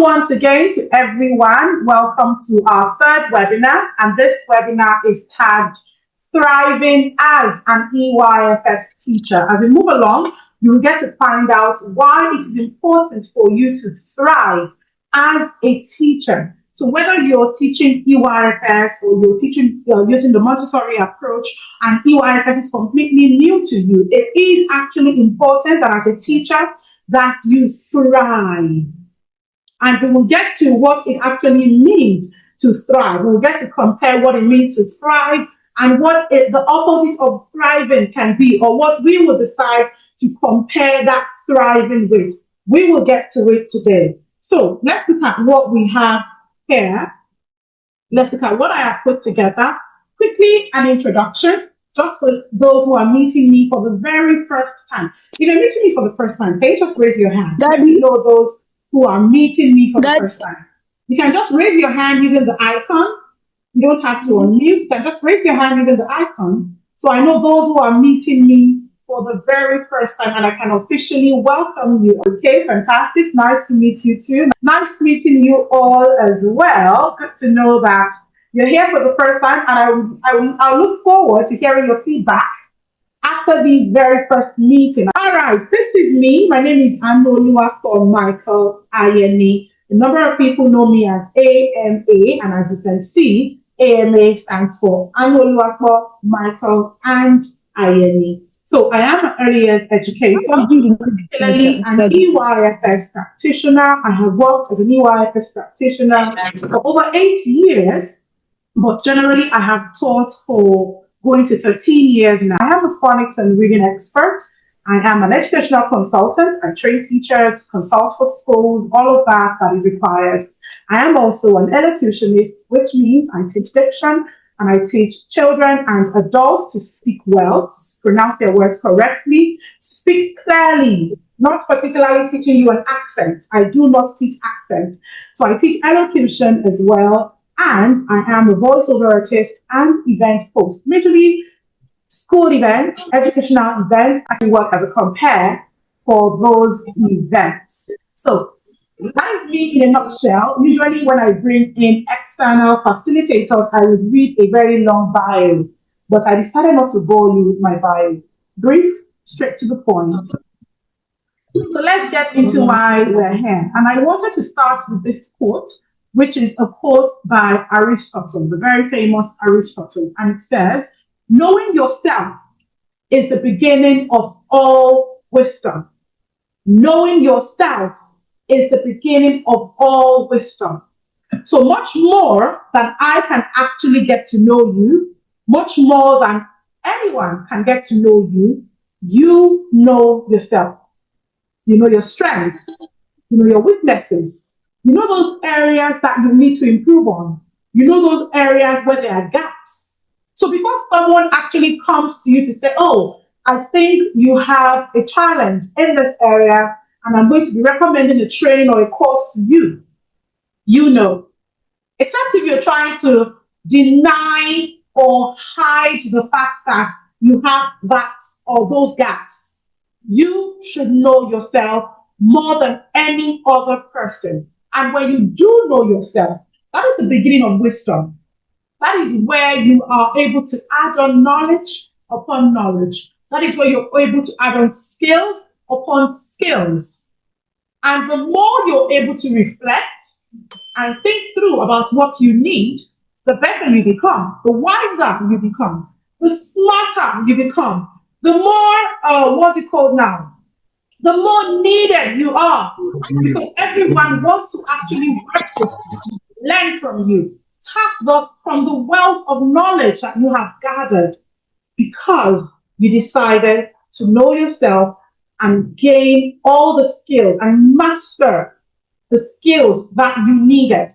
once again to everyone. Welcome to our third webinar, and this webinar is tagged Thriving as an EYFS Teacher. As we move along, you will get to find out why it is important for you to thrive as a teacher. So whether you're teaching EYFS or you're teaching using the Montessori approach and EYFS is completely new to you, it is actually important that as a teacher that you thrive. And we will get to what it actually means to thrive. We'll get to compare what it means to thrive and what the opposite of thriving can be, or what we will decide to compare that thriving with. We will get to it today. So let's look at what we have here. Let's look at what I have put together. Quickly, an introduction, just for those who are meeting me for the very first time. If you're meeting me for the first time, can you just raise your hand? Let me know those who are meeting me for the first time. You can just raise your hand using the icon. You don't have to unmute. You can just raise your hand using the icon. So I know those who are meeting me for the very first time, and I can officially welcome you. Okay, fantastic. Nice to meet you too. Nice meeting you all as well. Good to know that you're here for the first time, and I look forward to hearing your feedback after these very first meetings. All right, this is me. My name is Anuoluwapo Michael-Ayeni. A number of people know me as AMA, and as you can see, AMA stands for Anuoluwapo Michael and Ayeni. So I am an early years educator, particularly an EYFS practitioner. I have worked as an EYFS practitioner for over 8 years, but generally I have taught for going to 13 years now. I am a phonics and reading expert. I am an educational consultant. I train teachers, consult for schools, all of that is required. I am also an elocutionist, which means I teach diction and I teach children and adults to speak well, to pronounce their words correctly, to speak clearly, not particularly teaching you an accent. I do not teach accent. So I teach elocution as well. And I am a voiceover artist and event host, majorly school events, educational events. I work as a compare for those events. So that is me in a nutshell. Usually when I bring in external facilitators, I would read a very long bio, but I decided not to bore you with my bio. Brief, straight to the point. So let's get into why we're here. And I wanted to start with this quote, which is a quote by Aristotle, the very famous Aristotle. And it says, knowing yourself is the beginning of all wisdom. Knowing yourself is the beginning of all wisdom. So much more than I can actually get to know you, much more than anyone can get to know you, you know yourself. You know your strengths, you know your weaknesses. You know those areas that you need to improve on. You know those areas where there are gaps. So before someone actually comes to you to say, oh, I think you have a challenge in this area, and I'm going to be recommending a training or a course to you, you know. Except if you're trying to deny or hide the fact that you have that or those gaps. You should know yourself more than any other person. And when you do know yourself, that is the beginning of wisdom. That is where you are able to add on knowledge upon knowledge. That is where you're able to add on skills upon skills. And the more you're able to reflect and think through about what you need, the better you become, the wiser you become, the smarter you become, the more, what's it called now? The more needed you are, because everyone wants to actually work with you, learn from you, tap from the wealth of knowledge that you have gathered, because you decided to know yourself and gain all the skills and master the skills that you needed.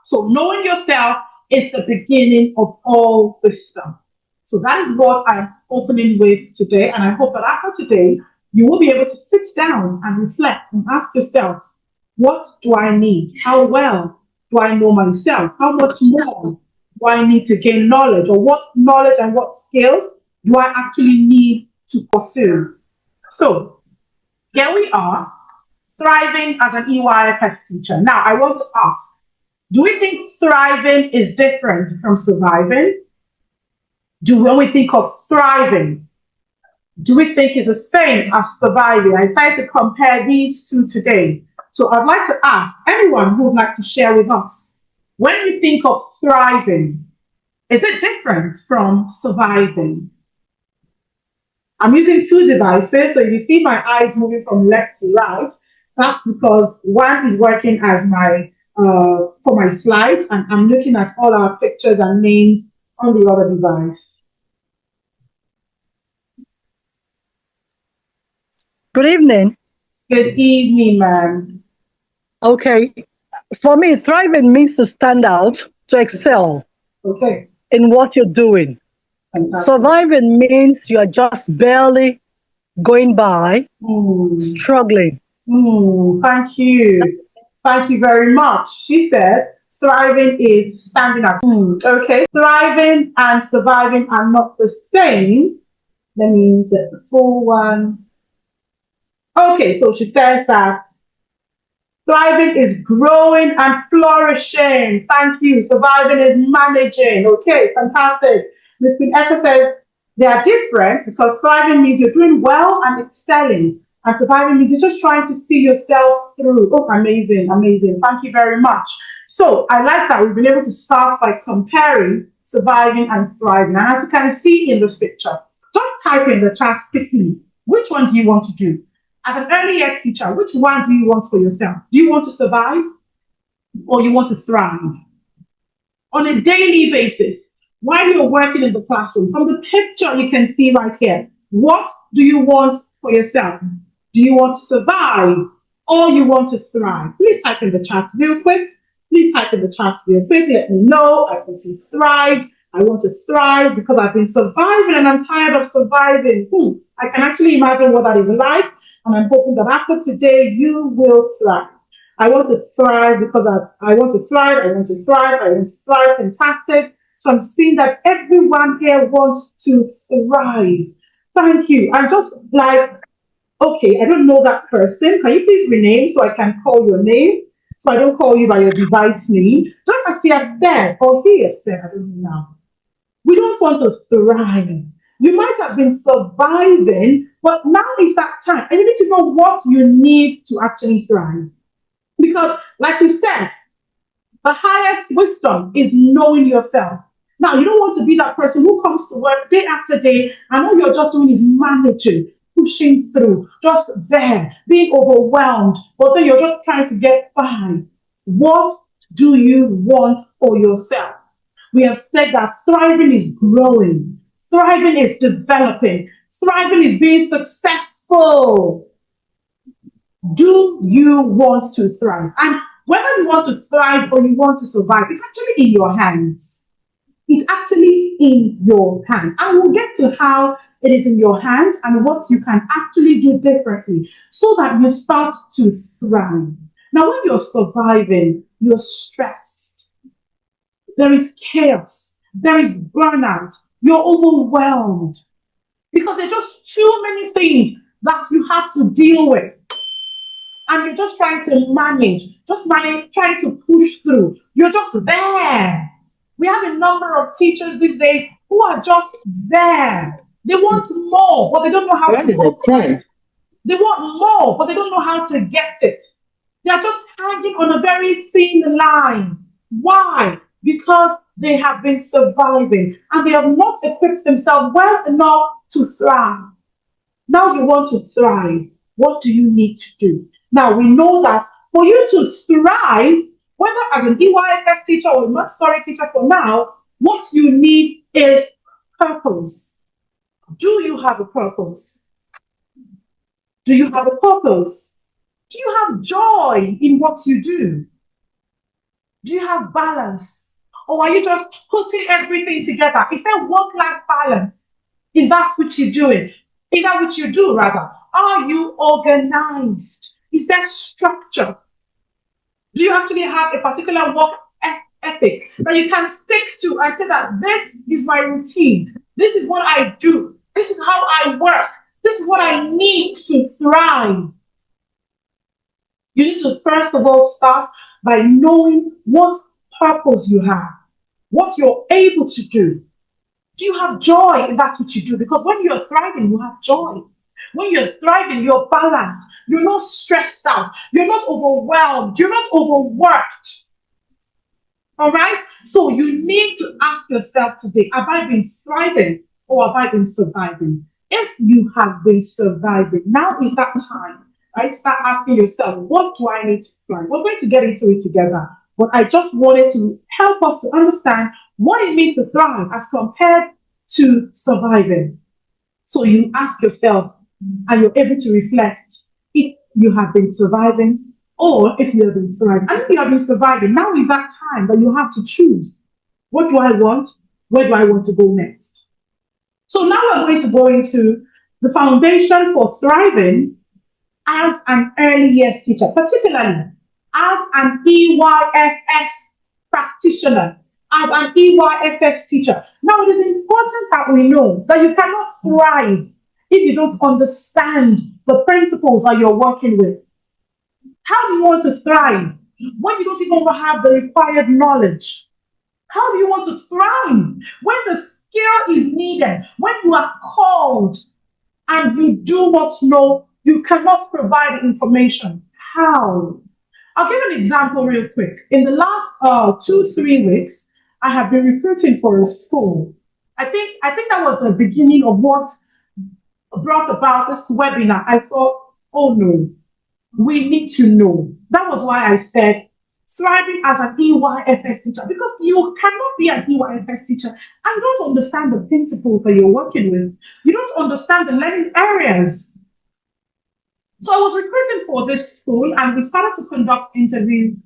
So knowing yourself is the beginning of all wisdom. So that is what I'm opening with today, and I hope that after today, you will be able to sit down and reflect and ask yourself, what do I need? How well do I know myself? How much more do I need to gain knowledge? Or what knowledge and what skills do I actually need to pursue? So here we are. Thriving as an EYFS teacher. Now, I want to ask, do we think thriving is different from surviving? When we think of thriving, do we think it's the same as surviving? I decided to compare these two today. So I'd like to ask anyone who would like to share with us, when you think of thriving, is it different from surviving? I'm using two devices, so you see my eyes moving from left to right. That's because one is working as my for my slides, and I'm looking at all our pictures and names on the other device. Good evening. Good evening, ma'am. Okay. For me, thriving means to stand out, to excel in what you're doing. Fantastic. Surviving means you're just barely going by, struggling. Thank you. Thank you very much. She says thriving is standing out. Okay. Thriving and surviving are not the same. Let me get the full one. Okay, so she says that thriving is growing and flourishing. Thank you. Surviving is managing. Okay, fantastic. Ms. Queen Etta says they are different because thriving means you're doing well and excelling. And surviving means you're just trying to see yourself through. Oh, amazing, amazing. Thank you very much. So I like that we've been able to start by comparing surviving and thriving. And as you can see in this picture, just type in the chat quickly. Which one do you want to do? As an early years teacher, which one do you want for yourself? Do you want to survive or you want to thrive? On a daily basis, while you're working in the classroom, from the picture you can see right here, what do you want for yourself? Do you want to survive or you want to thrive? Please type in the chat real quick. Please type in the chat real quick. Let me know. I can see thrive. I want to thrive because I've been surviving and I'm tired of surviving. I can actually imagine what that is like. And I'm hoping that after today, you will thrive. I want to thrive because I want to thrive. I want to thrive. I want to thrive. Fantastic. So I'm seeing that everyone here wants to thrive. Thank you. I'm just like, okay, I don't know that person. Can you please rename so I can call your name? So I don't call you by your device name. Just as she has said, or he has said, I don't know now. We don't want to thrive. You might have been surviving, but now is that time. And you need to know what you need to actually thrive. Because, like we said, the highest wisdom is knowing yourself. Now, you don't want to be that person who comes to work day after day and all you're just doing is managing, pushing through, just there, being overwhelmed, but then you're just trying to get by. What do you want for yourself? We have said that thriving is growing. Thriving is developing. Thriving is being successful. Do you want to thrive? And whether you want to thrive or you want to survive, it's actually in your hands. It's actually in your hands. And we'll get to how it is in your hands and what you can actually do differently so that you start to thrive. Now, when you're surviving, you're stressed. There is chaos. There is burnout. You're overwhelmed because there are just too many things that you have to deal with. And you're just trying to manage, trying to push through. You're just there. We have a number of teachers these days who are just there. They want more, but they don't know how to get it. They want more, but they don't know how to get it. They are just hanging on a very thin line. Why? Because they have been surviving and they have not equipped themselves well enough to thrive. Now you want to thrive. What do you need to do? Now we know that for you to thrive, whether as an EYFS teacher or a Montessori teacher for now, what you need is purpose. Do you have a purpose? Do you have a purpose? Do you have joy in what you do? Do you have balance? Or are you just putting everything together? Is there work-life balance in that which you're doing? In that which you do, rather? Are you organized? Is there structure? Do you actually have a particular work ethic that you can stick to and say that this is my routine? This is what I do. This is how I work. This is what I need to thrive. You need to first of all start by knowing what purpose you have, what you're able to do. Do you have joy in that which you do? Because when you're thriving, you have joy. When you're thriving, you're balanced. You're not stressed out. You're not overwhelmed. You're not overworked. All right? So you need to ask yourself today, have I been thriving or have I been surviving? If you have been surviving, now is that time, right? Start asking yourself, what do I need to thrive? We're going to get into it together. But I just wanted to help us to understand what it means to thrive as compared to surviving. So you ask yourself, and you're able to reflect if you have been surviving or if you have been thriving. And if you have been surviving, now is that time that you have to choose. What do I want? Where do I want to go next? So now we're going to go into the foundation for thriving as an early years teacher, particularly as an EYFS practitioner, as an EYFS teacher. Now, it is important that we know that you cannot thrive if you don't understand the principles that you're working with. How do you want to thrive when you don't even have the required knowledge? How do you want to thrive when the skill is needed, when you are called and you do not know, you cannot provide information? How? I'll give an example real quick. In the last 2-3 weeks, I have been recruiting for a school. I think that was the beginning of what brought about this webinar. I thought, oh no, we need to know. That was why I said thriving as an EYFS teacher, because you cannot be an EYFS teacher and you don't understand the principles that you're working with. You don't understand the learning areas. So I was recruiting for this school and we started to conduct interviews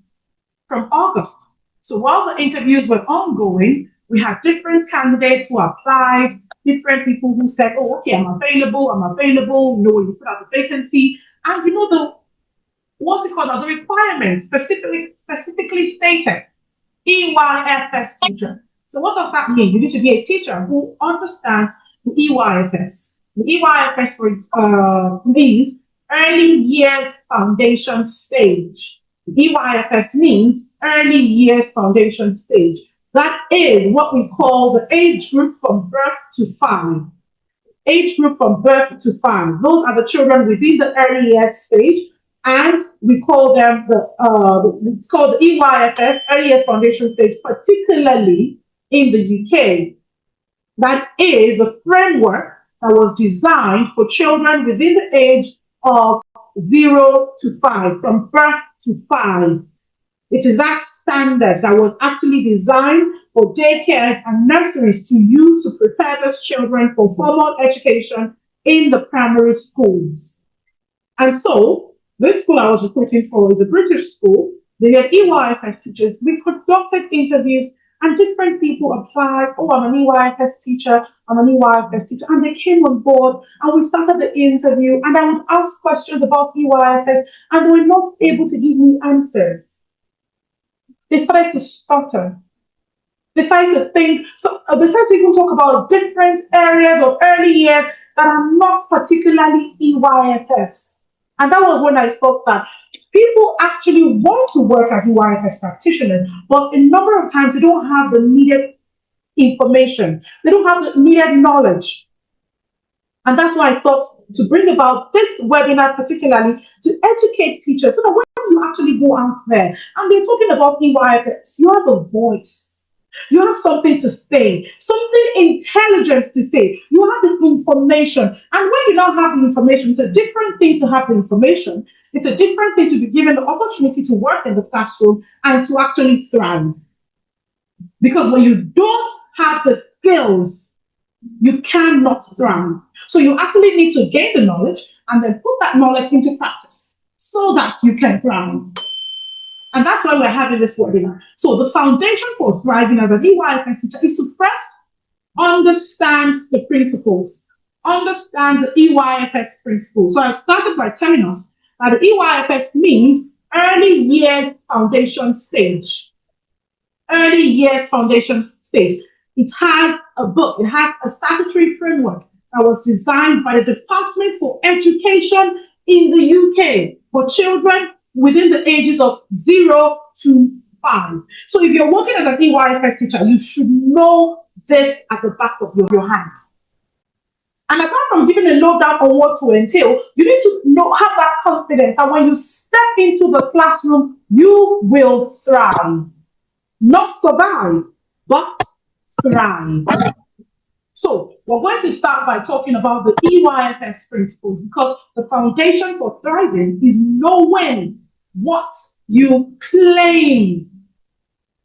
from August. So while the interviews were ongoing, we had different candidates who applied, different people who said, oh, okay, I'm available. No, you put out the vacancy. And you know, the requirements specifically stated, EYFS teacher. So what does that mean? You need to be a teacher who understands the EYFS. The EYFS means early years foundation stage. The EYFS means early years foundation stage. That is what we call the age group from birth to 5. Age group from birth to 5. Those are the children within the early years stage, and we call them it's called the EYFS, early years foundation stage, particularly in the UK. That is the framework that was designed for children within the age of 0 to 5, from birth to 5. It is that standard that was actually designed for daycares and nurseries to use to prepare those children for formal education in the primary schools. And so, this school I was recruiting for is a British school. They had EYFS teachers. We conducted interviews and different people applied. Oh, I'm an EYFS teacher. I'm an EYFS teacher. And they came on board and we started the interview and I would ask questions about EYFS and they were not able to give me answers. They started to stutter. They started to think, so they started to even talk about different areas of early years that are not particularly EYFS. And that was when I thought that people actually want to work as EYFS practitioners, but a number of times they don't have the needed information. They don't have the needed knowledge. And that's why I thought to bring about this webinar particularly to educate teachers so that when you actually go out there and they're talking about EYFS, you have a voice. You have something to say, something intelligent to say. You have the information. And when you don't have the information, it's a different thing to have the information. It's a different thing to be given the opportunity to work in the classroom and to actually thrive. Because when you don't have the skills, you cannot thrive. So you actually need to gain the knowledge and then put that knowledge into practice so that you can thrive. And that's why we're having this webinar. So the foundation for thriving as an EYFS teacher is to first understand the principles, understand the EYFS principles. So I started by telling us that the EYFS means early years foundation stage. Early years foundation stage. It has a book, it has a statutory framework that was designed by the Department for Education in the UK for children within the ages of 0 to 5. So if you're working as an EYFS teacher, you should know this at the back of your hand. And apart from giving a lowdown on what to entail, you need to have that confidence that when you step into the classroom, you will thrive. Not survive, but thrive. So we're going to start by talking about the EYFS principles, because the foundation for thriving is knowing what you claim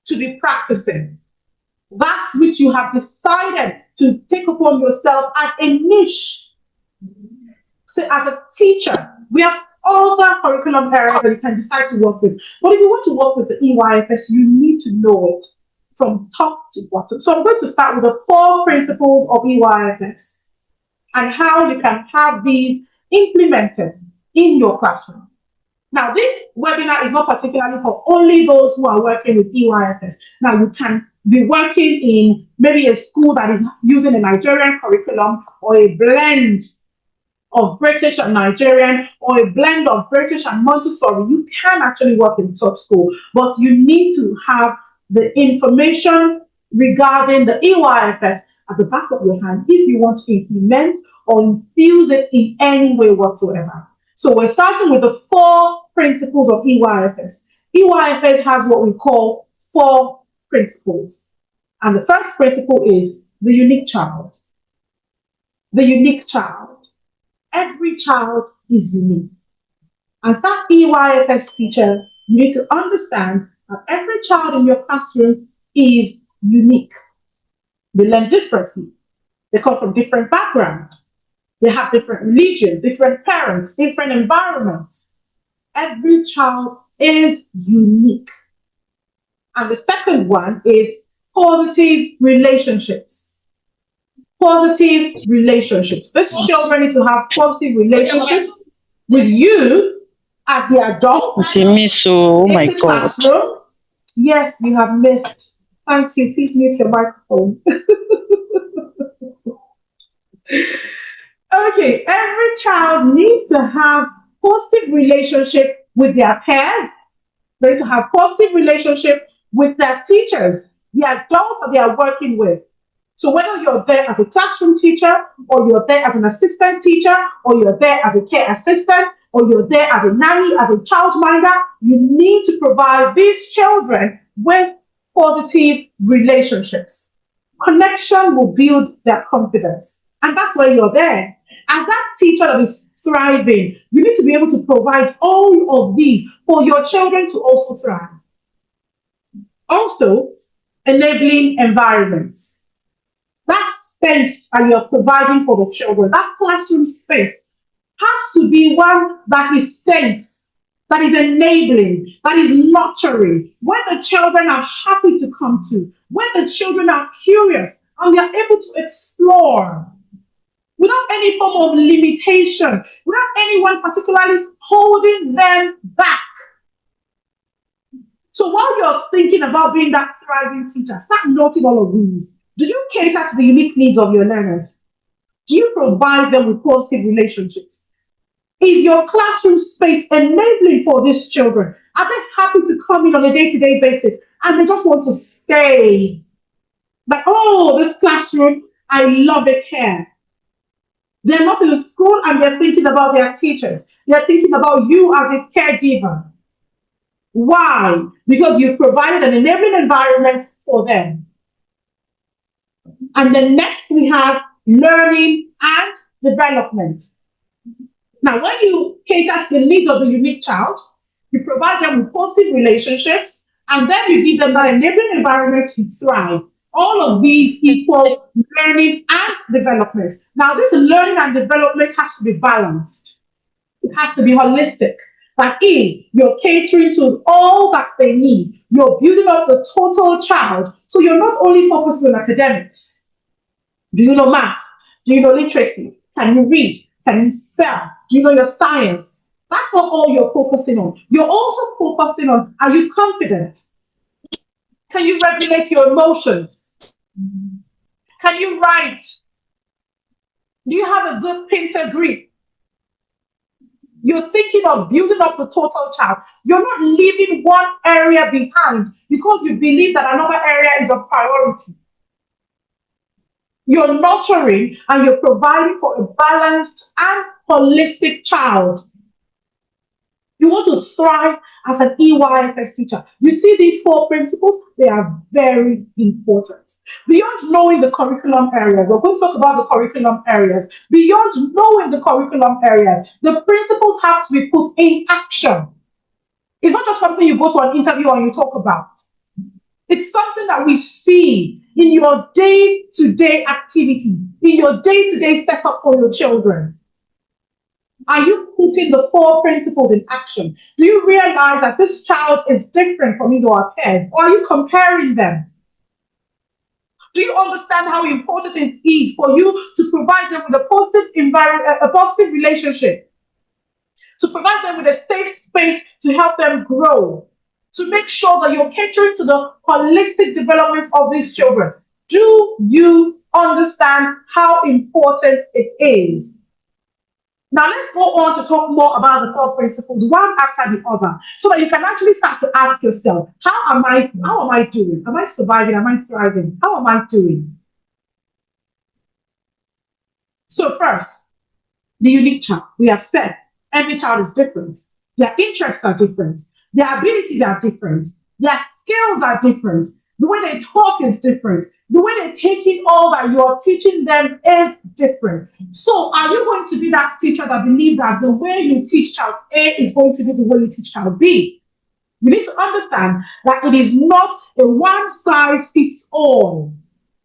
to be practicing. That which you have decided to take upon yourself as a niche. So as a teacher, we have other curriculum areas that you can decide to work with. But if you want to work with the EYFS, you need to know it from top to bottom. So I'm going to start with the 4 principles of EYFS and how you can have these implemented in your classroom. Now, this webinar is not particularly for only those who are working with EYFS. Now, you can be working in maybe a school that is using a Nigerian curriculum, or a blend of British and Nigerian, or a blend of British and Montessori. You can actually work in such school, but you need to have the information regarding the EYFS at the back of your hand if you want to implement or infuse it in any way whatsoever. So we're starting with the 4 principles of EYFS. EYFS has what we call 4 principles. And the first principle is the unique child. The unique child. Every child is unique. As that EYFS teacher, you need to understand that every child in your classroom is unique. They learn differently. They come from different backgrounds. They have different religions, different parents, different environments. Every child is unique. And the second one is positive relationships. Positive relationships. These children need to have positive relationships with you as the adult in the classroom. Yes, you have missed. Thank you. Please mute your microphone. Okay, every child needs to have positive relationship with their peers. They need to have positive relationship with their teachers, the adults that they are working with. So whether you're there as a classroom teacher, or you're there as an assistant teacher, or you're there as a care assistant, or you're there as a nanny, as a childminder, you need to provide these children with positive relationships. Connection will build their confidence. And that's why you're there. As that teacher that is thriving, you need to be able to provide all of these for your children to also thrive. Also, enabling environments. That space that you're providing for the children, that classroom space, has to be one that is safe, that is enabling, that is nurturing, where the children are happy to come to, where the children are curious and they are able to explore without any form of limitation, without anyone particularly holding them back. So while you're thinking about being that thriving teacher, start noting all of these. Do you cater to the unique needs of your learners? Do you provide them with positive relationships? Is your classroom space enabling for these children? Are they happy to come in on a day-to-day basis and they just want to stay? Like, oh, this classroom, I love it here. They're not in the school and they're thinking about their teachers. They're thinking about you as a caregiver. Why? Because you've provided an enabling environment for them. And then next we have learning and development. Now, when you cater to the needs of the unique child, you provide them with positive relationships, and then you give them that enabling environment to thrive. All of these equals learning and development. Now, this learning and development has to be balanced. It has to be holistic. That is, you're catering to all that they need. You're building up the total child. So you're not only focusing on academics. Do you know math? Do you know literacy? Can you read? Can you spell? Do you know your science? That's not all you're focusing on. You're also focusing on, are you confident? Can you regulate your emotions? Can you write? Do you have a good pencil grip? You're thinking of building up the total child. You're not leaving one area behind because you believe that another area is a priority. You're nurturing and you're providing for a balanced and holistic child. You want to thrive as an EYFS teacher. You see these 4 principles, they are very important. Beyond knowing the curriculum areas, we're going to talk about the curriculum areas. Beyond knowing the curriculum areas, the principles have to be put in action. It's not just something you go to an interview and you talk about. It's something that we see in your day-to-day activity, in your day-to-day setup for your children. Are you putting the 4 principles in action? Do you realize that this child is different from his or her peers? Or are you comparing them? Do you understand how important it is for you to provide them with a positive environment, a positive relationship? To provide them with a safe space to help them grow? To make sure that you're catering to the holistic development of these children? Do you understand how important it is? Now let's go on to talk more about the 4 principles, one after the other, so that you can actually start to ask yourself, how am I doing? Am I surviving? Am I thriving? How am I doing? So first, the unique child. We have said every child is different. Their interests are different. Their abilities are different. Their skills are different. The way they talk is different. The way they take in all that you are teaching them is different. So are you going to be that teacher that believes that the way you teach child A is going to be the way you teach child B? You need to understand that it is not a one-size-fits-all.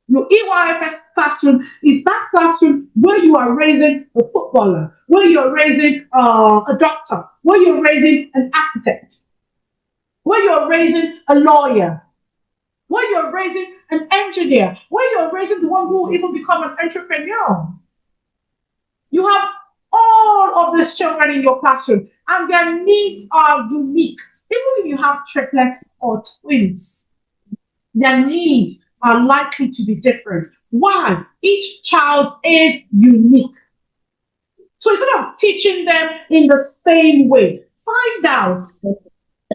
Your EYFS classroom is that classroom where you are raising a footballer, where you're raising a doctor, where you're raising an architect, where you're raising a lawyer, where you're raising an engineer, where you're raising the one who will even become an entrepreneur. You have all of these children in your classroom, and their needs are unique. Even if you have triplets or twins, their needs are likely to be different. Why? Each child is unique. So instead of teaching them in the same way, find out,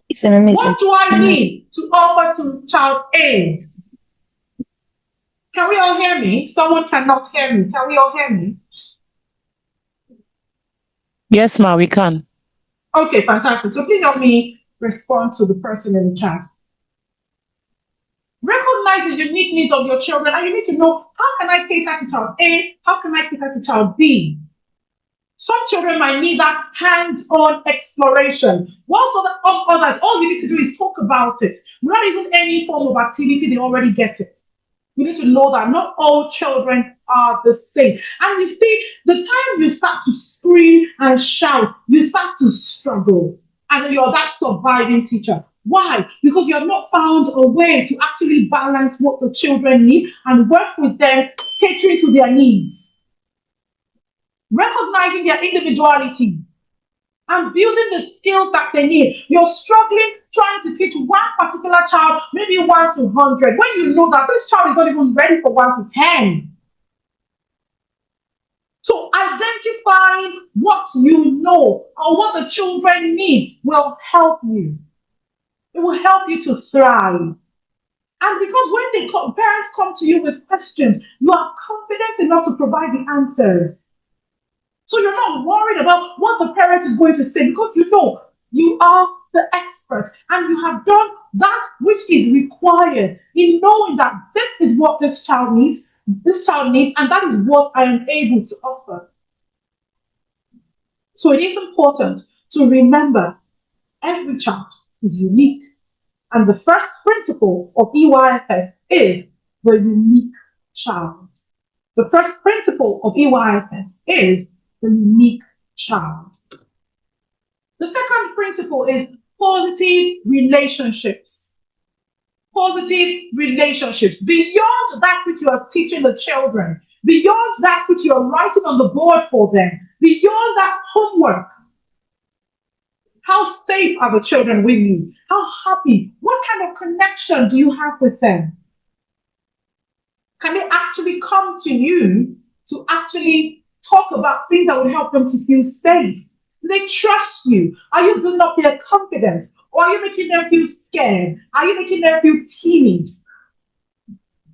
what do I need to offer to child A? Can we all hear me? Someone cannot hear me. Can we all hear me? Yes, ma, we can. Okay, fantastic. So please help me respond to the person in the chat. Recognize the unique needs of your children, and you need to know, how can I cater to child A? How can I cater to child B? Some children might need that hands-on exploration. Whilst others, all you need to do is talk about it. Without even any form of activity, they already get it. You need to know that not all children are the same. And you see, the time you start to scream and shout, you start to struggle. And you're that surviving teacher. Why? Because you have not found a way to actually balance what the children need and work with them, catering to their needs. Recognizing their individuality and building the skills that they need. You're struggling trying to teach one particular child, maybe 1 to 100, when you know that this child is not even ready for 1 to 10. So identifying what you know or what the children need will help you. It will help you to thrive. And because when parents come to you with questions, you are confident enough to provide the answers. So you're not worried about what the parent is going to say, because you know you are the expert and you have done that which is required in knowing that this is what this child needs, and that is what I am able to offer. So it is important to remember every child is unique. And the first principle of EYFS is the unique child. The first principle of EYFS is the unique child. The second principle is positive relationships. Positive relationships. Beyond that which you are teaching the children, beyond that which you are writing on the board for them, beyond that homework. How safe are the children with you? How happy? What kind of connection do you have with them? Can they actually come to you to actually talk about things that would help them to feel safe? Do they trust you? Are you building up their confidence? Or are you making them feel scared? Are you making them feel timid?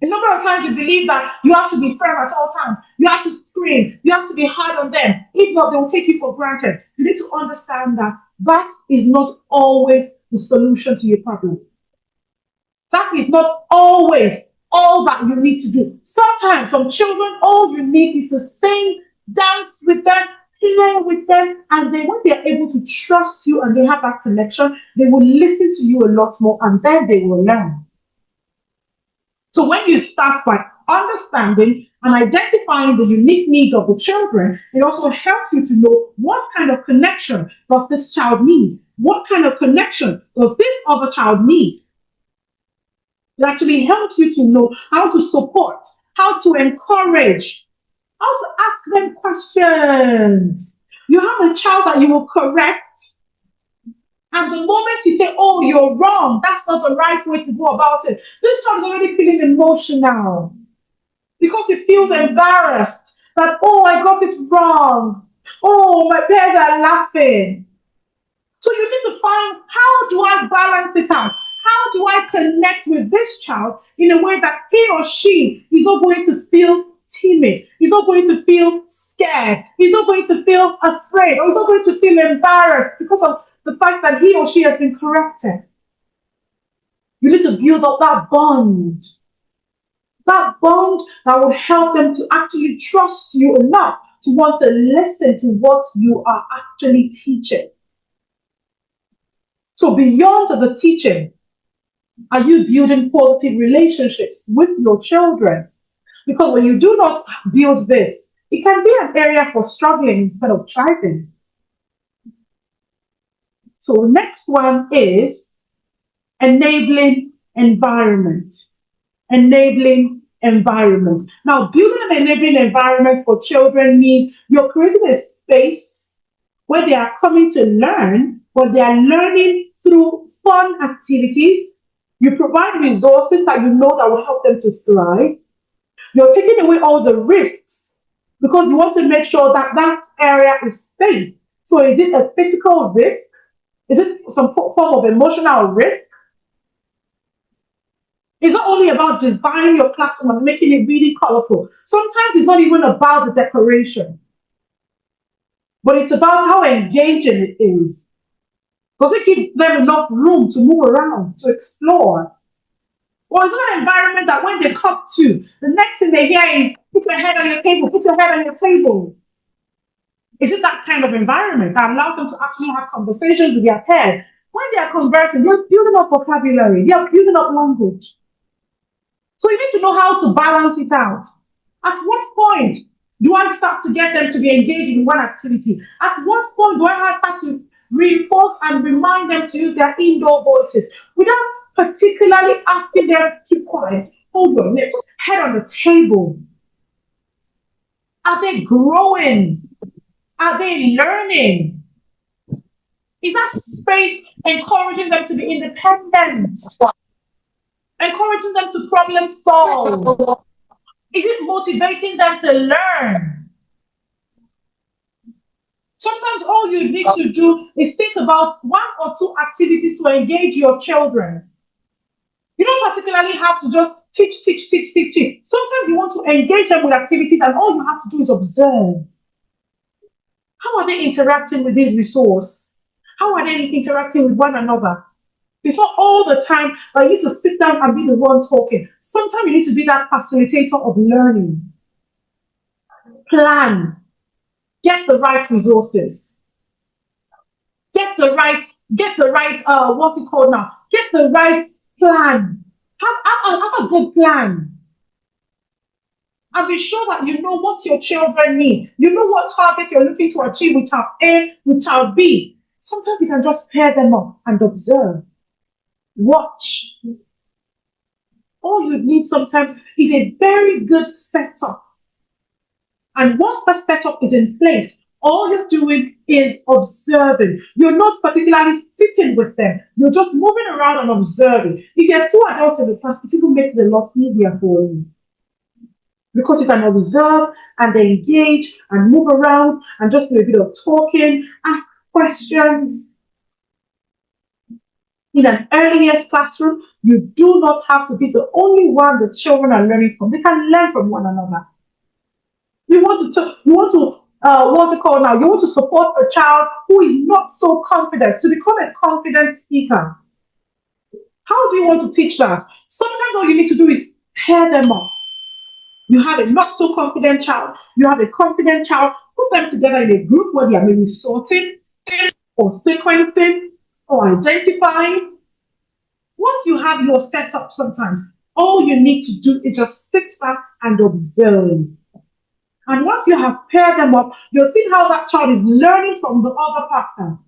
A number of times you believe that you have to be firm at all times. You have to scream. You have to be hard on them. If not, they will take you for granted. You need to understand that that is not always the solution to your problem. That is not always all that you need to do. Sometimes, some children, all you need is to sing, dance with them, play with them, and then when they are able to trust you and they have that connection, they will listen to you a lot more, and then they will learn. So when you start by understanding and identifying the unique needs of the children, it also helps you to know what kind of connection does this child need? What kind of connection does this other child need? It actually helps you to know how to support, how to encourage, how to ask them questions. You have a child that you will correct, and the moment you say, oh, you're wrong, that's not the right way to go about it, this child is already feeling emotional because he feels embarrassed that, oh, I got it wrong. Oh, my peers are laughing. So you need to find, how do I balance it out? How do I connect with this child in a way that he or she is not going to feel timid, he's not going to feel scared, he's not going to feel afraid, or he's not going to feel embarrassed because of the fact that he or she has been corrected? You need to build up that bond that will help them to actually trust you enough to want to listen to what you are actually teaching. So beyond the teaching, are you building positive relationships with your children? Because when you do not build this, it can be an area for struggling instead of thriving. So next one is enabling environment. Enabling environment. Now, building an enabling environment for children means you're creating a space where they are coming to learn, but they are learning through fun activities. You provide resources that you know that will help them to thrive. You're taking away all the risks because you want to make sure that that area is safe. So is it a physical risk? Is it some form of emotional risk? It's not only about designing your classroom and making it really colorful. Sometimes it's not even about the decoration, but it's about how engaging it is. Does it give them enough room to move around, to explore? Or is it an environment that when they come to, the next thing they hear is, put your head on your table, put your head on your table? Is it that kind of environment that allows them to actually have conversations with their peers? When they are conversing, they're building up vocabulary, they're building up language. So you need to know how to balance it out. At what point do I start to get them to be engaged in one activity? At what point do I start to reinforce and remind them to use their indoor voices without particularly asking them to keep quiet, hold your lips, head on the table? Are they growing? Are they learning? Is that space encouraging them to be independent? Encouraging them to problem solve? Is it motivating them to learn? Sometimes all you need to do is think about 1 or 2 activities to engage your children. You don't particularly have to just teach. Sometimes you want to engage them with activities and all you have to do is observe. How are they interacting with this resource? How are they interacting with one another? It's not all the time that you need to sit down and be the one talking. Sometimes you need to be that facilitator of learning. Plan. Get the right resources. Get the right, what's it called now? Get the right plan. Have a good plan. And be sure that you know what your children need. You know what target you're looking to achieve with child A, with child B. Sometimes you can just pair them up and observe. Watch. All you need sometimes is a very good setup. And once the setup is in place, all you're doing is observing. You're not particularly sitting with them. You're just moving around and observing. If you have 2 adults in the class, it even makes it a lot easier for you. Because you can observe and engage and move around and just do a bit of talking, ask questions. In an early years classroom, you do not have to be the only one the children are learning from. They can learn from one another. You want to what's it called now? You want to support a child who is not so confident to become a confident speaker. How do you want to teach that? Sometimes all you need to do is pair them up. You have a not so confident child, you have a confident child, put them together in a group where they are maybe sorting or sequencing or identifying. Once you have your setup, sometimes all you need to do is just sit back and observe. And once you have paired them up, you'll see how that child is learning from the other partner.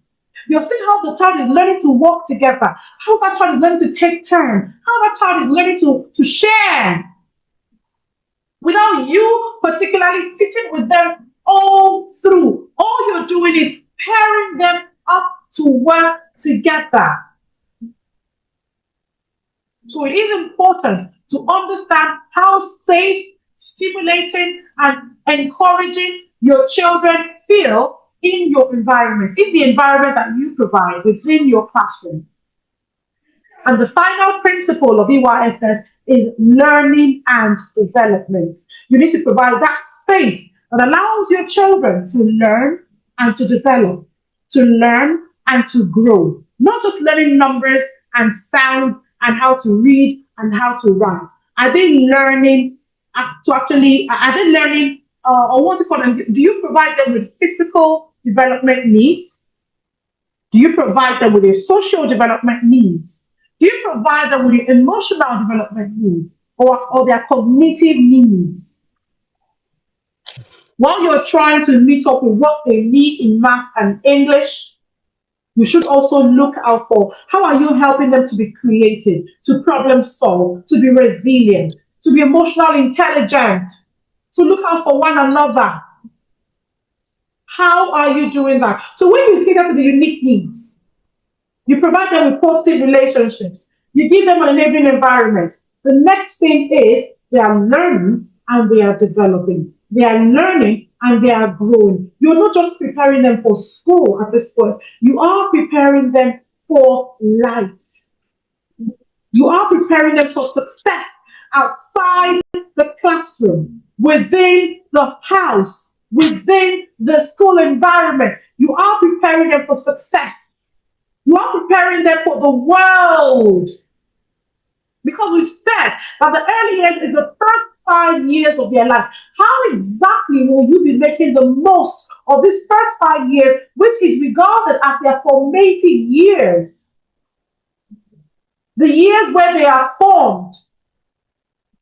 You'll see how the child is learning to work together, how that child is learning to take turns, how that child is learning to share. Without you particularly sitting with them all through, all you're doing is pairing them up to work together. So it is important to understand how safe, stimulating, and encouraging your children feel in your environment, in the environment that you provide within your classroom. And the final principle of EYFS is learning and development. You need to provide that space that allows your children to learn and to develop, to learn and to grow. Not just learning numbers and sounds and how to read and how to write. Are they learning or what's it called? Do you provide them with physical development needs? Do you provide them with their social development needs? Do you provide them with their emotional development needs or their cognitive needs? While you're trying to meet up with what they need in math and English, you should also look out for how are you helping them to be creative, to problem solve, to be resilient, to be emotionally intelligent, to look out for one another. How are you doing that? So when you cater to the unique needs, you provide them with positive relationships, you give them an enabling environment. The next thing is they are learning and they are developing. They are learning and they are growing. You're not just preparing them for school at this point. You are preparing them for life. You are preparing them for success outside the classroom, within the house, within the school environment. You are preparing them for success. You are preparing them for the world. Because we've said that the early years is the first 5 years of their life. How exactly will you be making the most of these first 5 years, which is regarded as their formative years? The years where they are formed.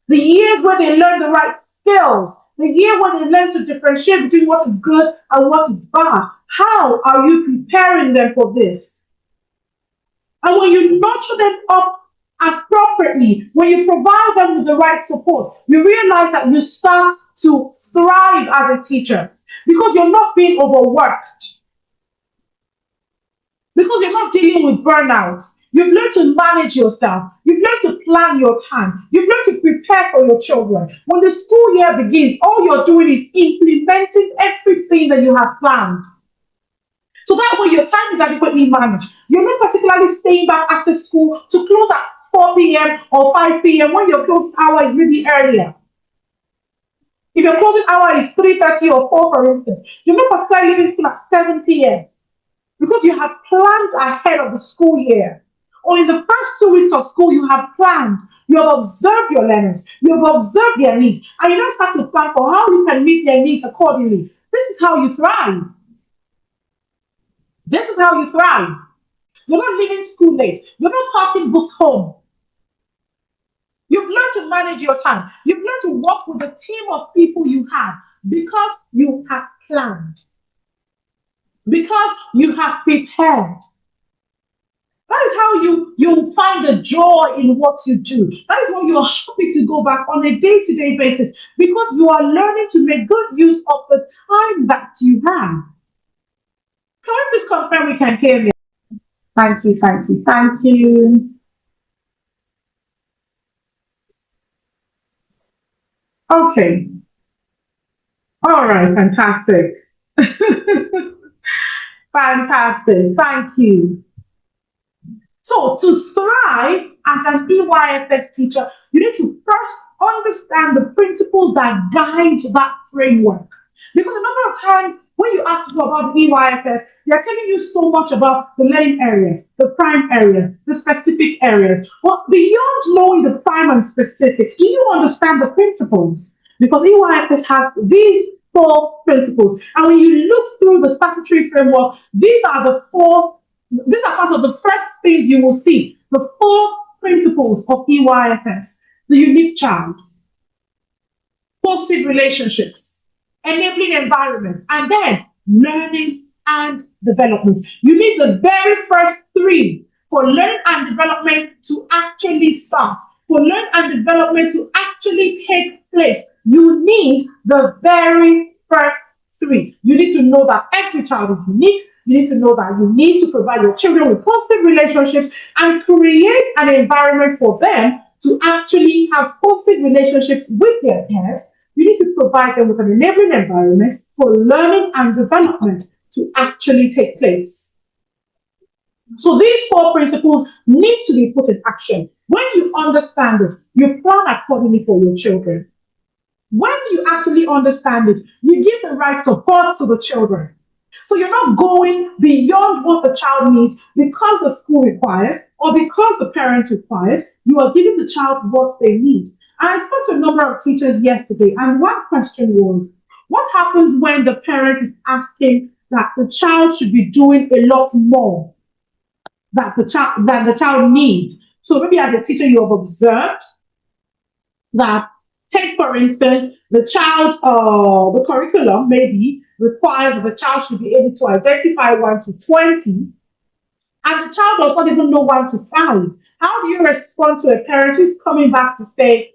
The years where they learn the right skills. The year when they learn to differentiate between what is good and what is bad. How are you preparing them for this? And when you nurture them up appropriately, when you provide them with the right support, you realize that you start to thrive as a teacher because you're not being overworked, because you're not dealing with burnout. You've learned to manage yourself. You've learned to plan your time. You've learned to prepare for your children. When the school year begins, all you're doing is implementing everything that you have planned. So that way your time is adequately managed. You're not particularly staying back after school to close at 4 p.m. or 5 p.m. when your closing hour is maybe earlier. If your closing hour is 3:30 or 4, for instance, you're not particularly leaving school at 7 p.m. because you have planned ahead of the school year. Or in the first 2 weeks of school, you have planned. You have observed your learners. You have observed their needs. And you then start to plan for how you can meet their needs accordingly. This is how you thrive. This is how you thrive. You're not leaving school late. You're not parking books home. You've learned to manage your time. You've learned to work with the team of people you have because you have planned. Because you have prepared. That is how you find the joy in what you do. That is why you're happy to go back on a day-to-day basis because you are learning to make good use of the time that you have. Can we please confirm we can hear me? Thank you, thank you, thank you. Okay. All right, fantastic. Fantastic. Thank you. So to thrive as an EYFS teacher, you need to first understand the principles that guide that framework. Because a number of times when you ask people about the EYFS, they're telling you so much about the learning areas, the prime areas, the specific areas. But beyond knowing the prime and specific, do you understand the principles? Because EYFS has these 4 principles. And when you look through the statutory framework, these are part of the first things you will see. The 4 principles of EYFS: the unique child, positive relationships, enabling environment, and then learning and development. You need the very first 3 for learning and development to actually start, for learning and development to actually take place. You need the very first 3. You need to know that every child is unique. You need to know that you need to provide your children with positive relationships and create an environment for them to actually have positive relationships with their peers. You need to provide them with an enabling environment for learning and development to actually take place. So these 4 principles need to be put in action. When you understand it, you plan accordingly for your children. When you actually understand it, you give the right support to the children. So you're not going beyond what the child needs because the school requires or because the parents require. You are giving the child what they need. I spoke to a number of teachers yesterday, and one question was, what happens when the parent is asking that the child should be doing a lot more than the child needs? So maybe as a teacher, you have observed that, take for instance, the child, the curriculum maybe requires that the child should be able to identify 1 to 20, and the child does not even know 1 to 5. How do you respond to a parent who's coming back to say,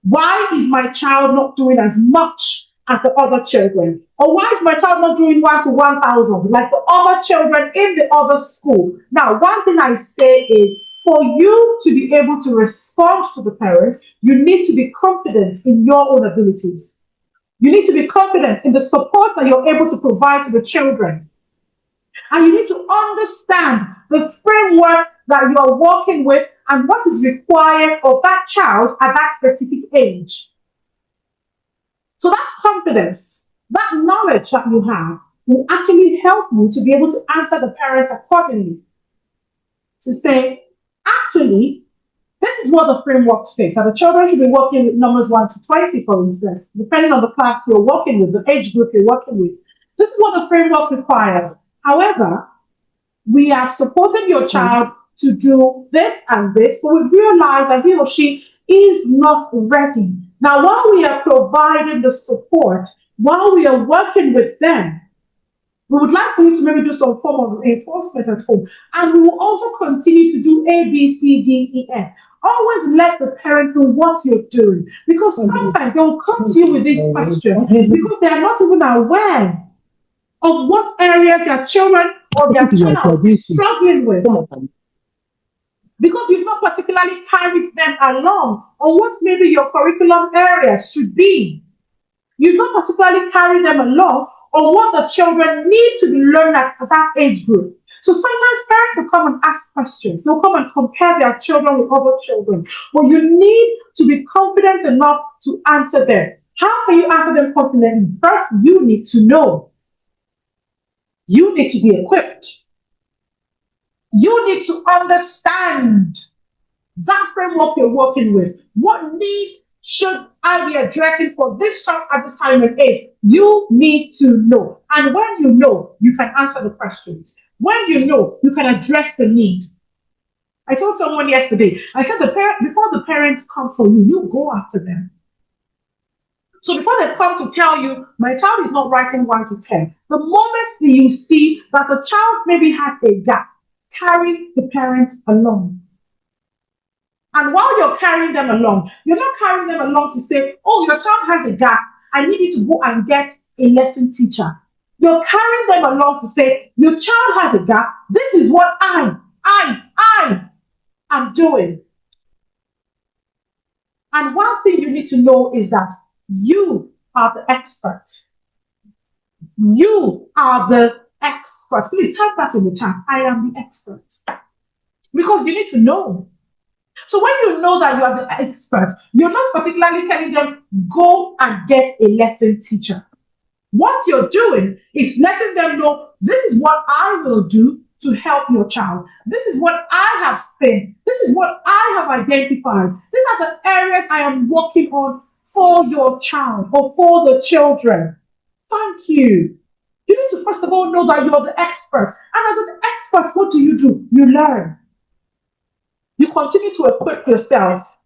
why is my child not doing as much as the other children? Or why is my child not doing 1 to 1,000 like the other children in the other school? Now, one thing I say is, for you to be able to respond to the parent, you need to be confident in your own abilities. You need to be confident in the support that you're able to provide to the children. And you need to understand the framework that you are working with and what is required of that child at that specific age. So that confidence, that knowledge that you have will actually help you to be able to answer the parents accordingly. To say, actually, this is what the framework states. And the children should be working with numbers 1 to 20, for instance, depending on the class you're working with, the age group you're working with. This is what the framework requires. However, we are supporting your child to do this and this, but we realize that he or she is not ready. Now, while we are providing the support, while we are working with them, we would like for you to maybe do some form of enforcement at home. And we will also continue to do A, B, C, D, E, F. Always let the parent know what you're doing. Because sometimes they will come to you with these questions because they are not even aware of what areas their children or their child is struggling with. Because you've not particularly carried them along on what maybe your curriculum areas should be. You've not particularly carried them along on what the children need to be learned at that age group. So sometimes parents will come and ask questions. They'll come and compare their children with other children. But you need to be confident enough to answer them. How can you answer them confidently? First, you need to know. You need to be equipped. You need to understand that framework you're working with. What needs should I be addressing for this child at this time and age? You need to know. And when you know, you can answer the questions. When you know, you can address the need. I told someone yesterday, I said before the parents come for you, you go after them. So before they come to tell you, my child is not writing 1 to 10, the moment that you see that the child maybe has a gap, carry the parents along. And while you're carrying them along, you're not carrying them along to say, oh, your child has a gap, I need you to go and get a lesson teacher. You're carrying them along to say, your child has a gap, this is what I am doing. And one thing you need to know is that you are the expert. You are the expert. expert. Please type that in the chat. I am the expert. Because you need to know. So when you know that you are the expert, you're not particularly telling them, go and get a lesson teacher. What you're doing is letting them know, this is what I will do to help your child. This is what I have seen. This is what I have identified. These are the areas I am working on for your child or for the children. Thank you. You need to first of all know that you're the expert. And as an expert, what do? You learn. You continue to equip yourself.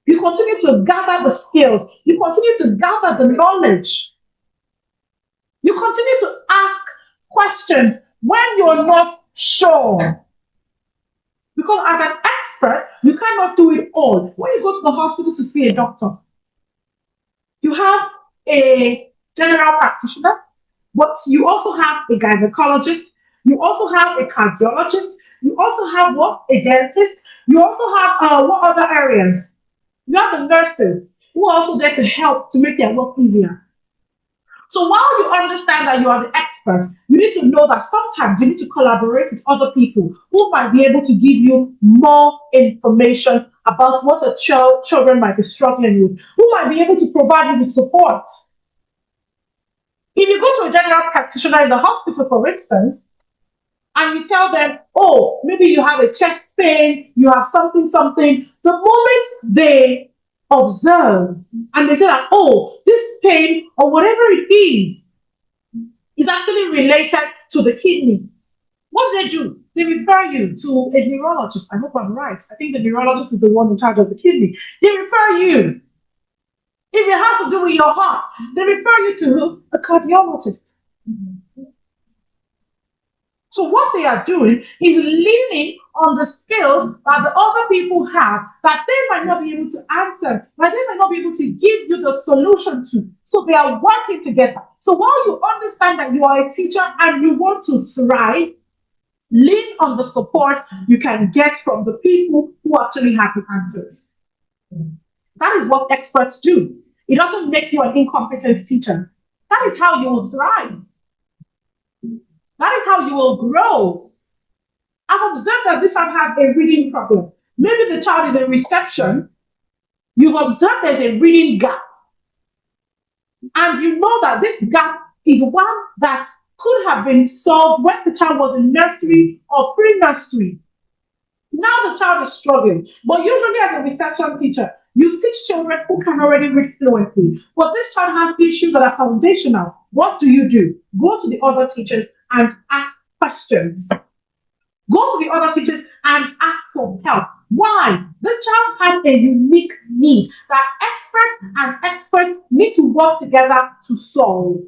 You continue to gather the skills. You continue to gather the knowledge. You continue to ask questions when you're not sure. Because as an expert, you cannot do it all. When you go to the hospital to see a doctor, you have a general practitioner, but you also have a gynecologist. You also have a cardiologist. You also have what? A dentist. You also have what other areas? You have the nurses who are also there to help to make their work easier. So while you understand that you are the expert, you need to know that sometimes you need to collaborate with other people who might be able to give you more information about what a children might be struggling with, who might be able to provide you with support. If you go to a general practitioner in the hospital, for instance, and you tell them, oh, maybe you have a chest pain, you have something, the moment they observe and they say that, oh, this pain or whatever it is actually related to the kidney, what do? They refer you to a neurologist. I hope I'm right. I think the neurologist is the one in charge of the kidney. They refer you. If it has to do with your heart, they refer you to a cardiologist. So what they are doing is leaning on the skills that the other people have that they might not be able to answer, that they might not be able to give you the solution to. So they are working together. So while you understand that you are a teacher and you want to thrive, lean on the support you can get from the people who actually have the answers. That is what experts do. It doesn't make you an incompetent teacher. That is how you will thrive. That is how you will grow. I've observed that this child has a reading problem. Maybe the child is in reception. You've observed there's a reading gap. And you know that this gap is one that could have been solved when the child was in nursery or pre-nursery. Now the child is struggling. But usually as a reception teacher, you teach children who can already read fluently. But this child has issues that are foundational. What do? Go to the other teachers and ask questions. Go to the other teachers and ask for help. Why? The child has a unique need that experts need to work together to solve.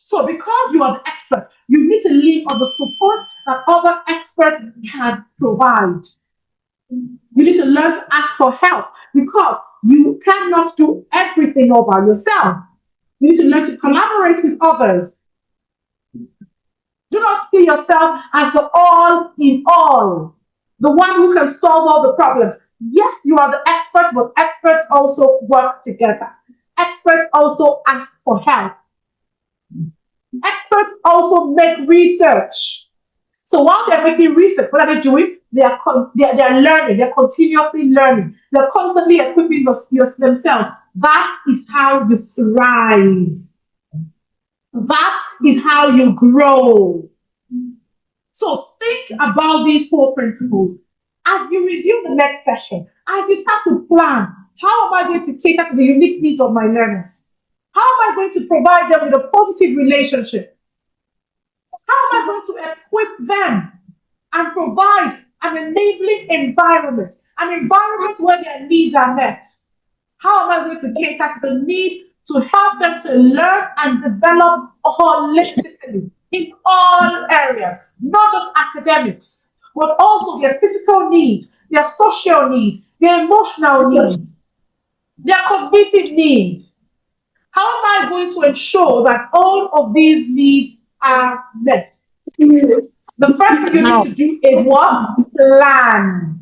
So because you are the expert, you need to lean on the support that other experts can provide. You need to learn to ask for help because you cannot do everything all by yourself. You need to learn to collaborate with others. Do not see yourself as the all in all, the one who can solve all the problems. Yes, you are the expert, but experts also work together. Experts also ask for help. Experts also make research. So while they're making research, what are they doing? They are learning. They're continuously learning. They're constantly equipping themselves. That is how you thrive. That is how you grow. So think about these 4 principles. As you resume the next session, as you start to plan, how am I going to cater to the unique needs of my learners? How am I going to provide them with a positive relationship? How am I going to equip them and provide an enabling environment, an environment where their needs are met? How am I going to cater to the need to help them to learn and develop holistically in all areas, not just academics, but also their physical needs, their social needs, their emotional needs, their cognitive needs? How am I going to ensure that all of these needs are met? The first thing you need to do is what? Plan.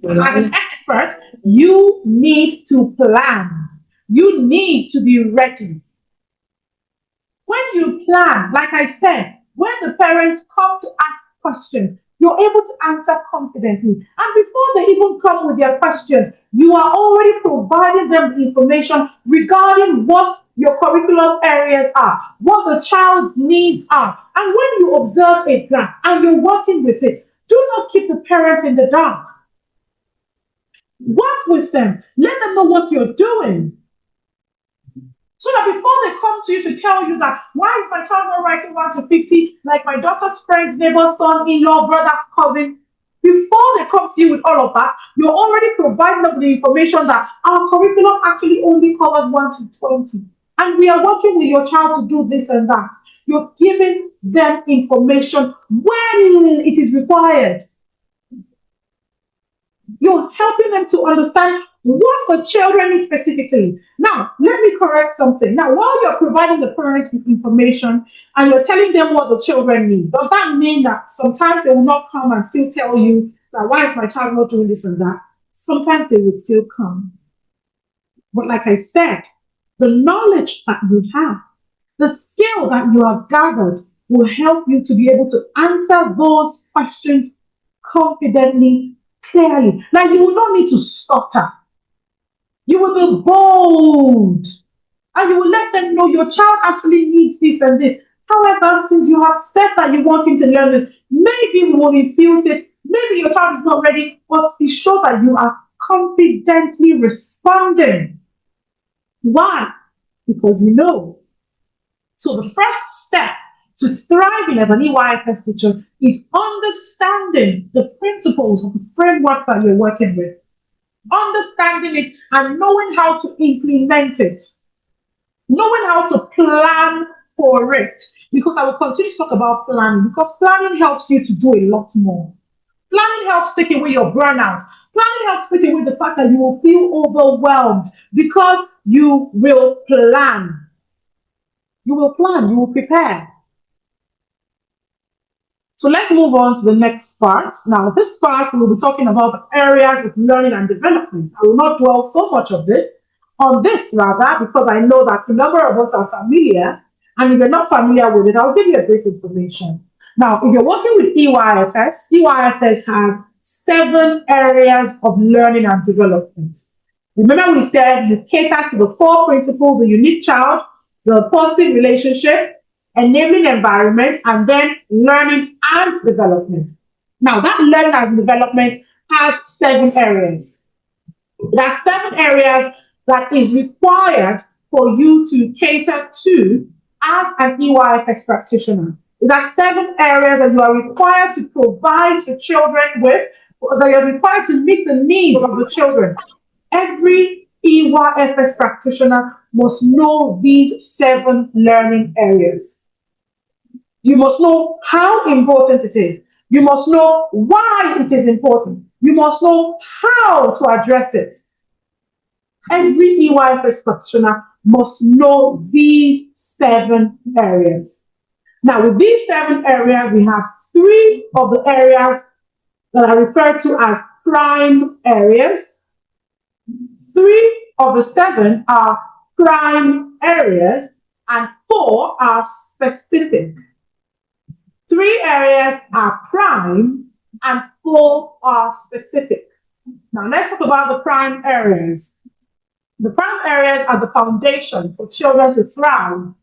As an expert, you need to plan. You need to be ready. When you plan, like I said, when the parents come to ask questions, you're able to answer confidently. And before they even come with their questions, you are already providing them the information regarding what your curriculum areas are, what the child's needs are. And when you observe a gap and you're working with it, do not keep the parents in the dark. Work with them. Let them know what you're doing. So that before they come to you to tell you that, why is my child not writing 1 to 50 like my daughter's friends, neighbor, son, in-law, brother's cousin, before they come to you with all of that, you're already providing them the information that our curriculum actually only covers 1 to 20. And we are working with your child to do this and that. You're giving them information when it is required. You're helping them to understand what the children need specifically. Now, let me correct something. Now, while you're providing the parents with information and you're telling them what the children need, does that mean that sometimes they will not come and still tell you that, why is my child not doing this and that? Sometimes they would still come. But like I said, the knowledge that you have, the skill that you have gathered will help you to be able to answer those questions confidently, clearly. Like, you will not need to stutter. You will be bold. And you will let them know your child actually needs this and this. However, since you have said that you want him to learn this, maybe when he feels it, maybe your child is not ready, but be sure that you are confidently responding. Why? Because you know. So the first step to thriving as an EYFS teacher is understanding the principles of the framework that you're working with. Understanding it and knowing how to implement it. Knowing how to plan for it. Because I will continue to talk about planning, because planning helps you to do a lot more. Planning helps take away your burnout. Planning helps take away the fact that you will feel overwhelmed, because you will plan. You will plan, you will prepare. So let's move on to the next part. Now, this part, we'll be talking about the areas of learning and development. I will not dwell so much on this, because I know that a number of us are familiar, and if you're not familiar with it, I'll give you a brief information. Now, if you're working with EYFS, EYFS has 7 areas of learning and development. Remember, we said you cater to the 4 principles: the unique child, the positive relationship, enabling environment, and then learning and development. Now, that learning and development has 7 areas. There are 7 areas that is required for you to cater to as an EYFS practitioner. There are 7 areas that you are required to provide the children with, that you're required to meet the needs of the children. Every EYFS practitioner must know these 7 learning areas. You must know how important it is. You must know why it is important. You must know how to address it. Every EYFS practitioner must know these 7 areas. Now, with these 7 areas, we have 3 of the areas that are referred to as prime areas. 3 of the 7 are prime areas, and 4 are specific. 3 areas are prime and 4 are specific. Now, let's talk about the prime areas. The prime areas are the foundation for children to thrive.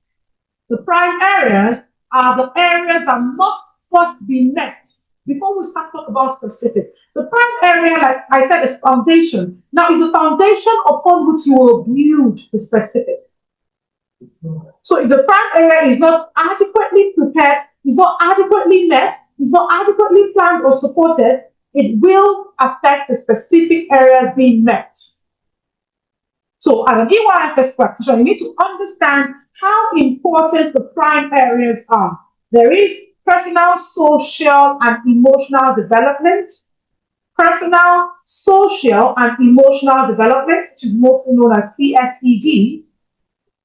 The prime areas are the areas that must first be met before we start talking about specific. The prime area, like I said, is foundation. Now, is the foundation upon which you will build the specific. So if the prime area is not adequately prepared, is not adequately met, is not adequately planned or supported, it will affect the specific areas being met. So as an EYFS practitioner, you need to understand how important the prime areas are. There is personal, social, and emotional development. Personal, social, and emotional development, which is mostly known as PSED.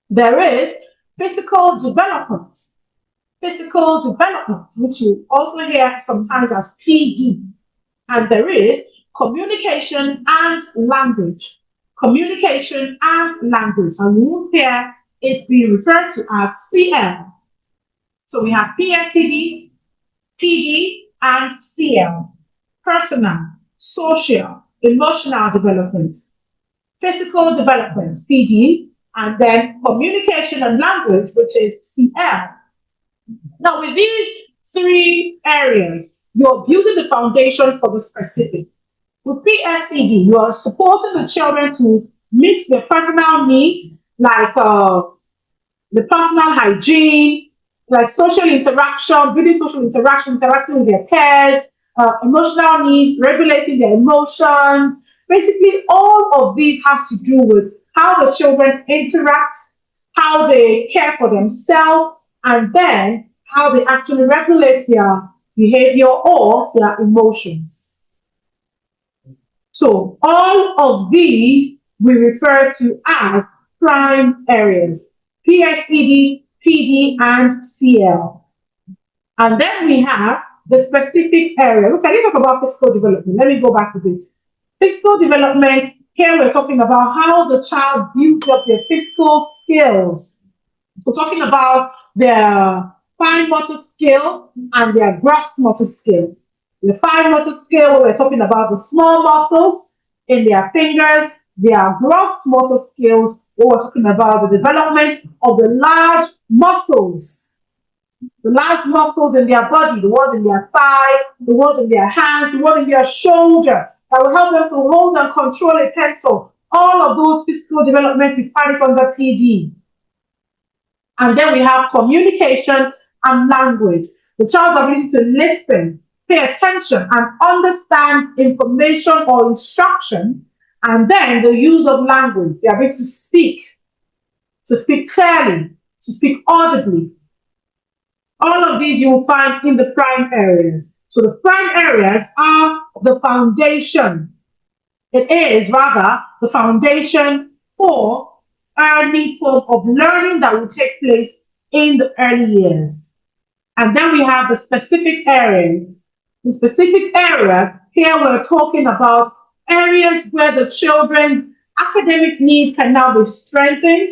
There is physical development. Physical development, which you also hear sometimes as PD. And there is communication and language. Communication and language. And we will hear it's being referred to as CL. So we have PSED, PD, and CL. Personal, social, emotional development, physical development, PD, and then communication and language, which is CL. Now, with these three areas, you're building the foundation for the specific. With PSED, you are supporting the children to meet their personal needs, like the personal hygiene, like social interaction, building social interaction, interacting with their peers, emotional needs, regulating their emotions. Basically, all of these has to do with how the children interact, how they care for themselves, and then how they actually regulate their behavior or their emotions. So all of these we refer to as prime areas: PSED, PD, and CL. And then we have the specific area. Okay, let's talk about physical development. Let me go back a bit. Physical development, here we're talking about how the child builds up their physical skills. We're talking about their fine motor skill and their gross motor skill. The fine motor skill, we're talking about the small muscles in their fingers. Their gross motor skills, we're talking about the development of the large muscles. The large muscles in their body, the ones in their thigh, the ones in their hand, the one in their shoulder, that will help them to hold and control a pencil. All of those physical development is found under PD. And then we have communication and language. The child's ability to listen, pay attention, and understand information or instruction. And then the use of language, the ability to speak clearly, to speak audibly. All of these you will find in the prime areas. So the prime areas are the foundation. It is rather the foundation for early form of learning that will take place in the early years. And then we have the specific areas. In specific areas, here we're talking about areas where the children's academic needs can now be strengthened.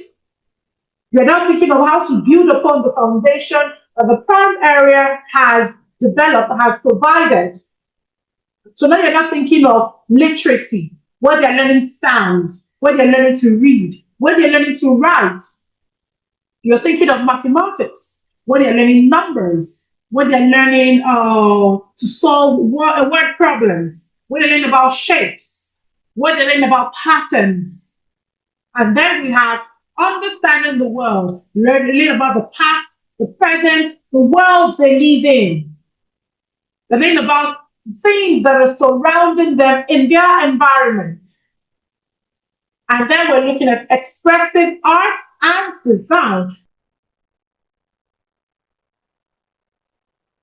You're now thinking of how to build upon the foundation that the prime area has developed, has provided. So now you're not thinking of literacy, where they're learning sounds, where they're learning to read, where they're learning to write. You're thinking of mathematics, where they're learning numbers, where they're learning to solve word problems, where they're learning about shapes, where they're learning about patterns. And then we have understanding the world, learning about the past, the present, the world they live in. They're learning about things that are surrounding them in their environment. And then we're looking at expressive art and design.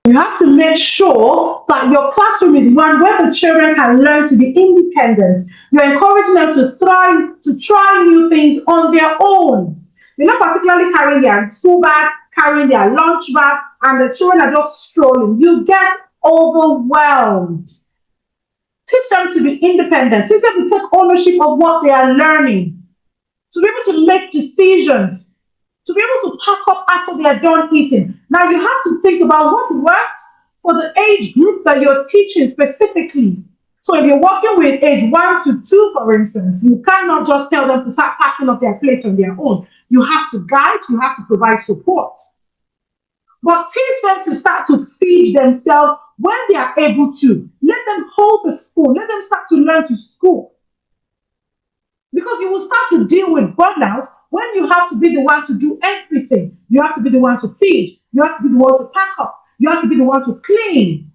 You have to make sure that your classroom is one where the children can learn to be independent. You're encouraging them to try new things on their own. They're not particularly carrying their school bag, carrying their lunch bag, and the children are just strolling. You get overwhelmed. Teach them to be independent. Teach them to take ownership of what they are learning. To be able to make decisions. To be able to pack up after they are done eating. Now you have to think about what works for the age group that you're teaching specifically. So if you're working with age 1 to 2, for instance, you cannot just tell them to start packing up their plates on their own. You have to guide, you have to provide support. But teach them to start to feed themselves when they are able to. Let them hold the spoon. Let them start to learn to school. Because you will start to deal with burnout when you have to be the one to do everything. You have to be the one to feed. You have to be the one to pack up. You have to be the one to clean.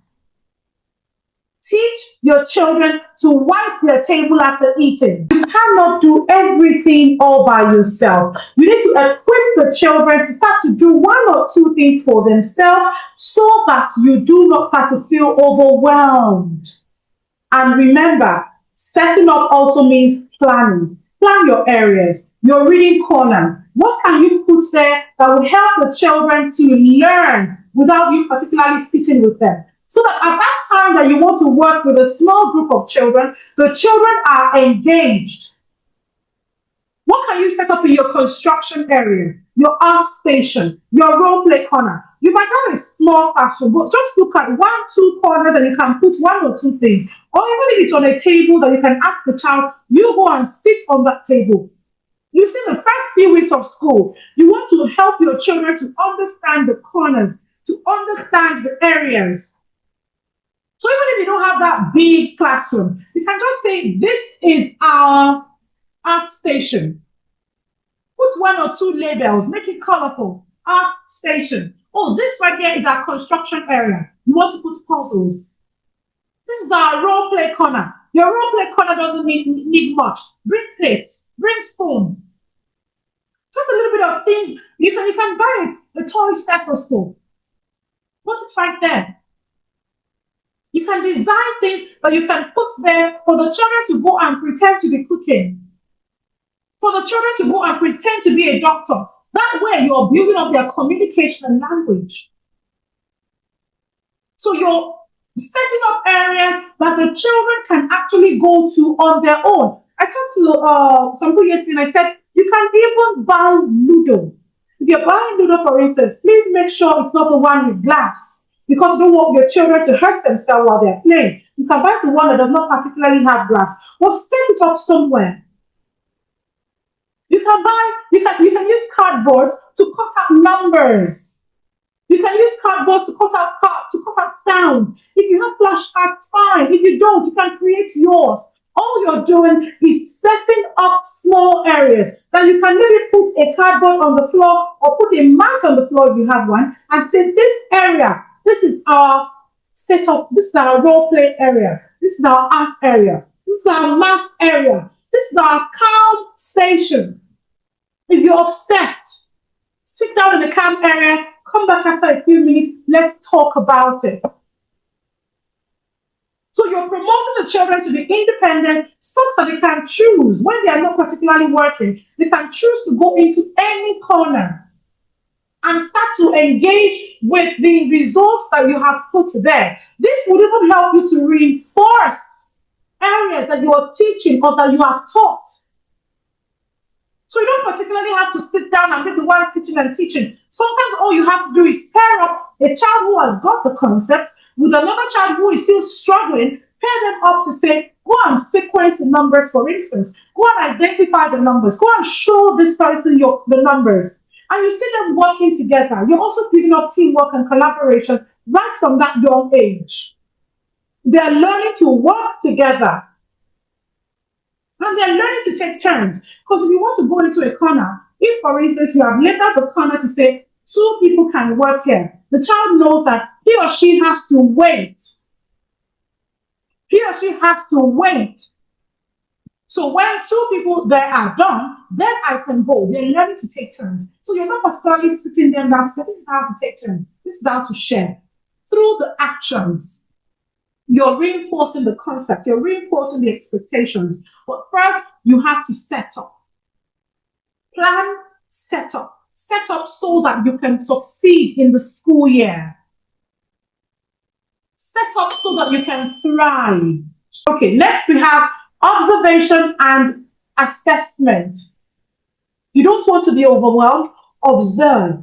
Teach your children to wipe their table after eating. You cannot do everything all by yourself. You need to equip the children to start to do 1 or 2 things for themselves so that you do not have to feel overwhelmed. And remember, setting up also means planning. Plan your areas, your reading corner. What can you put there that would help the children to learn without you particularly sitting with them? So that at that time that you want to work with a small group of children, the children are engaged. What can you set up in your construction area, your art station, your role play corner? You might have a small classroom, but just look at 1, 2 corners and you can put 1 or 2 things. Or even if it's on a table that you can ask the child, you go and sit on that table. You see, the first few weeks of school, you want to help your children to understand the corners, to understand the areas. So even if you don't have that big classroom, you can just say, this is our art station. Put 1 or 2 labels, make it colorful. Art station. Oh, this right here is our construction area. You want to put puzzles. This is our role play corner. Your role play corner doesn't need much. Bring plates, bring spoon. Just a little bit of things. You can buy a toy stethoscope. Put it right there. You can design things that you can put there for the children to go and pretend to be cooking. For the children to go and pretend to be a doctor. That way you're building up their communication and language. So you're setting up areas that the children can actually go to on their own. I talked to some people yesterday and I said, you can even buy Ludo. If you're buying Ludo, for instance, please make sure it's not the one with glass, because you don't want your children to hurt themselves while they're playing. You can buy the one that does not particularly have glass, or set it up somewhere. You can use cardboard to cut out numbers. You can use cardboard to cut out sounds. If you have flashcards, fine. If you don't, you can create yours. All you're doing is setting up small areas that you can maybe put a cardboard on the floor or put a mat on the floor if you have one, and say, this area, this is our setup, this is our role play area, this is our art area, this is our math area, this is our calm station. If you're upset, sit down in the calm area, come back after a few minutes, let's talk about it. So you're promoting the children to be independent such that they can choose. When they are not particularly working, they can choose to go into any corner and start to engage with the results that you have put there. This would even help you to reinforce areas that you are teaching or that you have taught. So you don't particularly have to sit down and be the one teaching and teaching. Sometimes all you have to do is pair up a child who has got the concept with another child who is still struggling, pair them up to say, go and sequence the numbers, for instance. Go and identify the numbers. Go and show this person the numbers. And you see them working together. You're also building up teamwork and collaboration right from that young age. They're learning to work together. And they're learning to take turns. Because if you want to go into a corner, if, for instance, you have laid out the corner to say, 2 people can work here, the child knows that he or she has to wait. He or she has to wait. So when 2 people there are done, then I can go. They're learning to take turns. So you're not particularly sitting there and saying, this is how to take turns. This is how to share. Through the actions, you're reinforcing the concept. You're reinforcing the expectations. But first, you have to set up. Plan, set up. Set up so that you can succeed in the school year. Set up so that you can thrive. Okay, next we have observation and assessment. You don't want to be overwhelmed. Observe.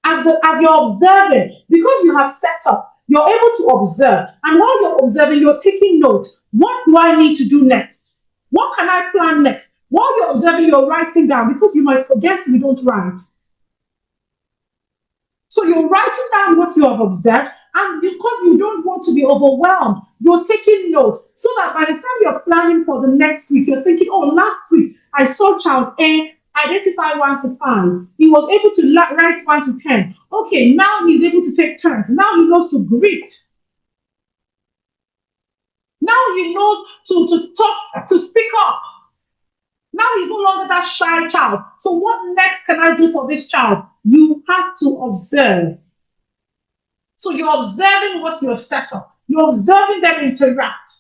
As you're observing, because you have set up, you're able to observe. And while you're observing, you're taking note. What do I need to do next? What can I plan next? While you're observing, you're writing down, because you might forget if you don't write. So you're writing down what you have observed, and because you don't want to be overwhelmed, you're taking note, so that by the time you're planning for the next week, you're thinking, oh, last week I saw child A identify 1 to 5. He was able to write 1 to 10. Okay, now he's able to take turns. Now he knows to greet. Now he knows to talk, to speak up. Now he's no longer that shy child. So what next can I do for this child? You have to observe. So you're observing what you have set up. You're observing them interact.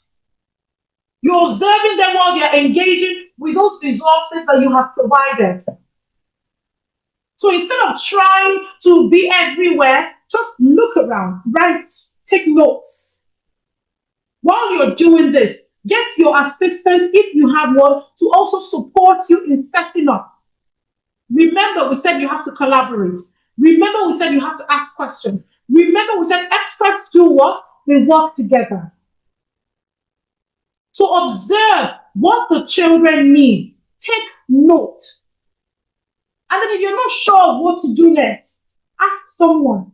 You're observing them while they're engaging with those resources that you have provided. So instead of trying to be everywhere, just look around, write, take notes. While you're doing this, Get your assistant, if you have one, to also support you in setting up. Remember, we said you have to collaborate. Remember, we said you have to ask questions. Remember, we said experts do what? They work together. So observe what the children need. Take note. And then if you're not sure of what to do next, ask someone.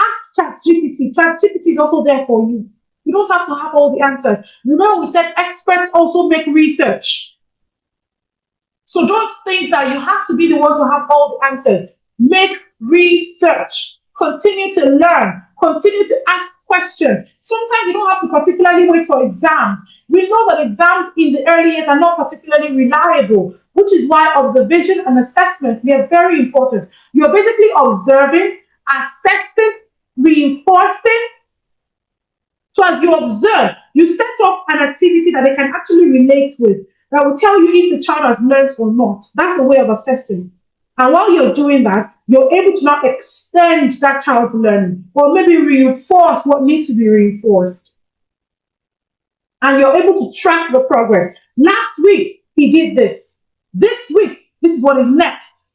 Ask ChatGPT. ChatGPT is also there for you. You don't have to have all the answers. Remember, we said experts also make research. So don't think that you have to be the one to have all the answers. Make research. Continue to learn. Continue to ask questions. Sometimes you don't have to particularly wait for exams. We know that exams in the early years are not particularly reliable, which is why observation and assessment, they are very important. You're basically observing, assessing, reinforcing. So as you observe, you set up an activity that they can actually relate with, that will tell you if the child has learned or not. That's the way of assessing. And while you're doing that, you're able to now extend that child's learning, or maybe reinforce what needs to be reinforced. And you're able to track the progress. Last week, he did this. This week, this is what is next.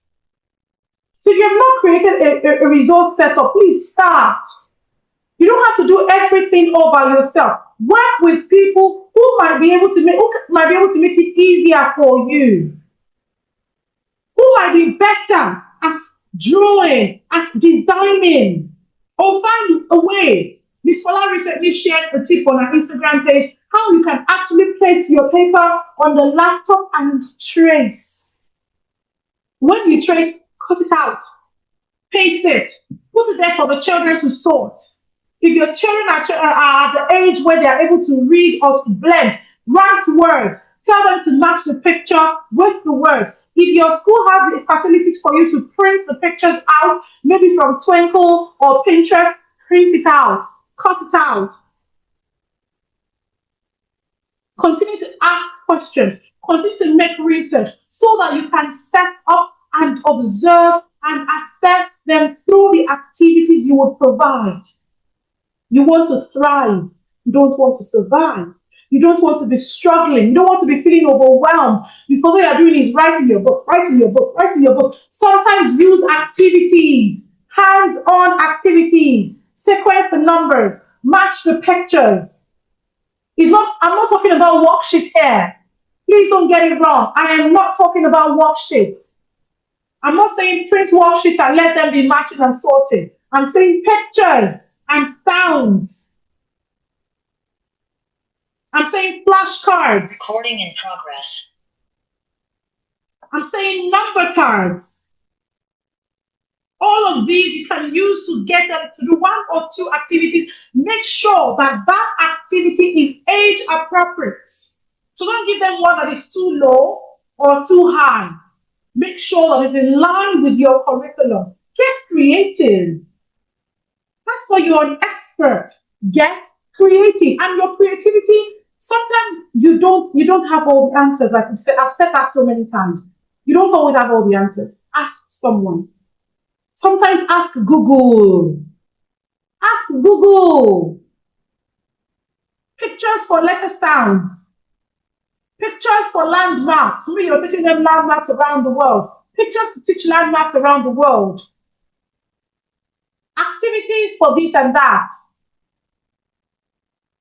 So if you have not created a resource setup, please start. You don't have to do everything all by yourself. Work with people who might be able to make it easier for you. Who might be better at drawing, at designing, or find a way. Miss Fola recently shared a tip on her Instagram page how you can actually place your paper on the laptop and trace. When you trace, cut it out, paste it, put it there for the children to sort. If your children are at the age where they are able to read or to blend, write words. Tell them to match the picture with the words. If your school has the facility for you to print the pictures out, maybe from Twinkle or Pinterest, print it out, cut it out. Continue to ask questions. Continue to make research so that you can set up and observe and assess them through the activities you would provide. You want to thrive. You don't want to survive. You don't want to be struggling. You don't want to be feeling overwhelmed because all you're doing is writing your book, writing your book, writing your book. Sometimes use activities, hands-on activities, sequence the numbers, match the pictures. I'm not talking about worksheet here. Please don't get it wrong. I am not talking about worksheets. I'm not saying print worksheets and let them be matching and sorted. I'm saying pictures and sounds. I'm saying flashcards. Recording in progress. I'm saying number cards. All of these you can use to get them to do one or two activities. Make sure that that activity is age appropriate. So don't give them one that is too low or too high. Make sure that it's in line with your curriculum. Get creative. That's why you're an expert. Get creative. And your creativity, sometimes you don't have all the answers. Like I've said that so many times. You don't always have all the answers. Ask someone. Sometimes ask Google. Ask Google. Pictures for letter sounds. Pictures for landmarks. Maybe you're teaching them landmarks around the world. Pictures to teach landmarks around the world. Activities for this and that.